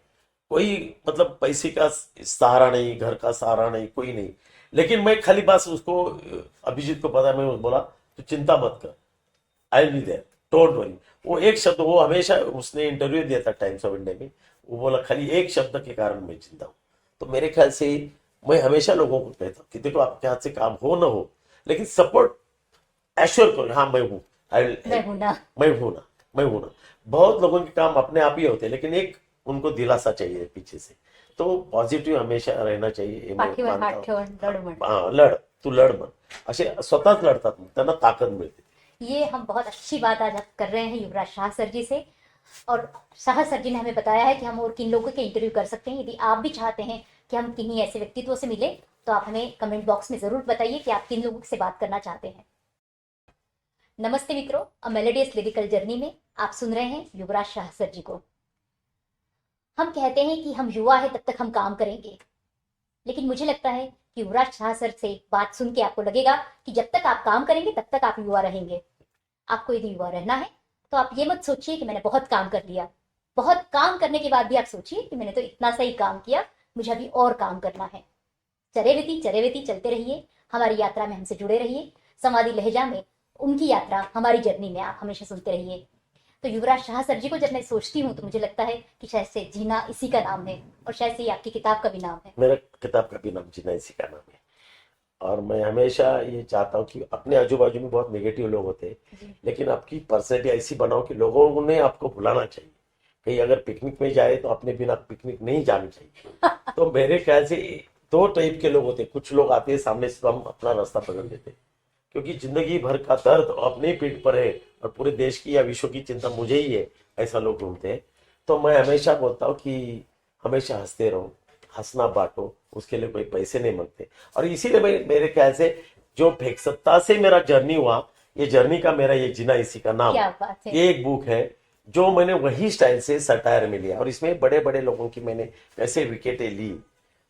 कोई मतलब पैसे का सहारा नहीं, घर का सहारा नहीं, कोई नहीं। लेकिन मैं खाली बस उसको, अभिजीत को पता है, मैं बोला तू चिंता मत कर, आई बी देयर, डोंट वरी। वो एक शब्द, वो हमेशा, उसने इंटरव्यू दिया था टाइम्स ऑफ इंडिया में, वो बोला खाली एक शब्द के कारण मैं चिंता हूँ। तो मेरे ख्याल से मैं हमेशा लोगों को कहता हूँ कि देखो आपके हाथ से काम हो ना हो, लेकिन सपोर्ट एश्योर करो, हाँ मैं हूँ, आई विल मैं हूं ना। मैं हूं ना। बहुत लोगों के काम अपने आप ही होते हैं, लेकिन एक उनको दिलासा चाहिए पीछे से। तो पॉझिटिव्ह हमेशा रहना चाहिए, हे मैं पाठीवर मानता हात हूँ। ठेवून लढ म्हण। हाँ, लढ, तू लढ मग, असे स्वतःच लढतात मग, त्यांना ताकद मिळते। ये हम बहुत अच्छी बात आज आप कर रहे हैं युवराज शाह सर जी से। और शाह सर जी ने हमें बताया है कि हम और किन लोगों के इंटरव्यू कर सकते हैं। यदि आप भी चाहते हैं कि हम किन्हीं ऐसे व्यक्तित्व से मिले, तो आप हमें कमेंट बॉक्स में जरूर बताइए कि आप किन लोगों से बात करना चाहते हैं। नमस्ते मित्रों, अ मेलोडियस लिरिकल जर्नी में आप सुन रहे हैं युवराज शाह सर जी को। हम कहते हैं कि हम युवा है तब तक हम काम करेंगे, लेकिन मुझे लगता है कि युवराज शाह सर से बात सुन के आपको लगेगा कि जब तक आप काम करेंगे तब तक आप युवा रहेंगे। आपको यदि युवा रहना है तो आप ये मत सोचिए कि मैंने बहुत काम कर लिया। बहुत काम करने के बाद भी आप सोचिए कि मैंने तो इतना सही काम किया, मुझे अभी और काम करना है। चरेवेती चलते रहिए, हमारी यात्रा में हमसे जुड़े रहिए। संवादी लहजा में उनकी यात्रा, हमारी जर्नी में आप हमेशा सुनते रहिए। तो युवराज शाह सर जी को जब मैं सोचती हूँ तो मुझे लगता है कि शायद से जीना इसी का नाम है, और शायद से ये आपकी किताब का भी नाम है। मेरा किताब का भी नाम जीना इसी का नाम है। और मैं हमेशा ये चाहता हूँ कि अपने आजू बाजू में बहुत नेगेटिव लोग होते हैं, जी। लेकिन आपकी पर्सनैलिटी ऐसी बनाओ कि लोगों ने आपको बुलाना चाहिए। कहीं अगर पिकनिक में जाए तो अपने बिना पिकनिक नहीं जानी चाहिए। तो मेरे ख्याल से 2 टाइप के लोग होते हैं। कुछ लोग आते हैं सामने से, तो हम अपना रास्ता पकड़ लेते हैं, क्योंकि जिंदगी भर का दर्द अपने ही पीठ पर है और पूरे देश की या विश्व की चिंता मुझे ही है, ऐसा लोग ढूंढते हैं। तो मैं हमेशा बोलता हूँ कि हमेशा हंसते रहो, हंसना बांटो, उसके लिए कोई पैसे नहीं मांगते। और इसीलिए मेरे ख्याल से जो भेकसत्ता से मेरा जर्नी हुआ, ये जर्नी का मेरा ये जीना इसी का नाम, क्या बात है। ये एक बुक है जो मैंने वही स्टाइल से सटायर में लिया। और इसमें बड़े बड़े लोगों की मैंने कैसे विकेटें ली,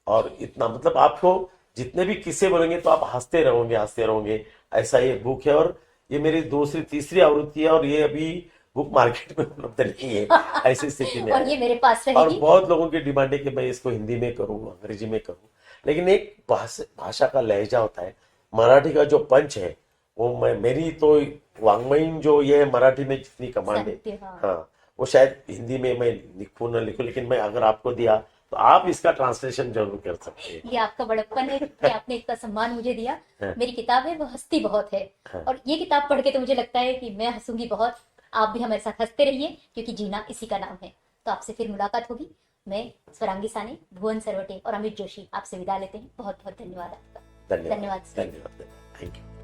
और इतना मतलब आपको जितने भी किस्से बोलेंगे तो आप हंसते रहोगे, ऐसा ये बुक है। और ये मेरी दूसरी तीसरी आवृत्ति है, और ये अभी बुक मार्केट में उपलब्ध नहीं है, ऐसी स्थिति में और है। ये मेरे पास और रहेगी। बहुत लोगों की डिमांड है कि मैं इसको हिंदी में करूँ, अंग्रेजी में करूँ, लेकिन एक भाषा का लहजा होता है। मराठी का जो पंच है, वो मेरी तो वांग्मयीन जो ये है मराठी में जितनी कमांड है, साहित्य, हाँ। हाँ, वो शायद हिंदी में मैं लिखूं ना लिखूं, लेकिन मैं अगर आपको दिया तो आप इसका ट्रांसलेशन जरूर कर सकते हैं। ये आपका बड़प्पन है कि आपने इतना सम्मान मुझे दिया। हाँ। मेरी किताब है वो हंसती बहुत है, हाँ। और ये किताब पढ़ के तो मुझे लगता है कि मैं हंसूंगी बहुत। आप भी हमारे साथ हंसते रहिए, क्योंकि जीना इसी का नाम है। तो आपसे फिर मुलाकात होगी। मैं स्वरांगी साने, भुवन सरवटे और अमित जोशी आपसे विदा लेते हैं। बहुत बहुत धन्यवाद आपका। धन्यवाद, धन्यवाद। Thank you.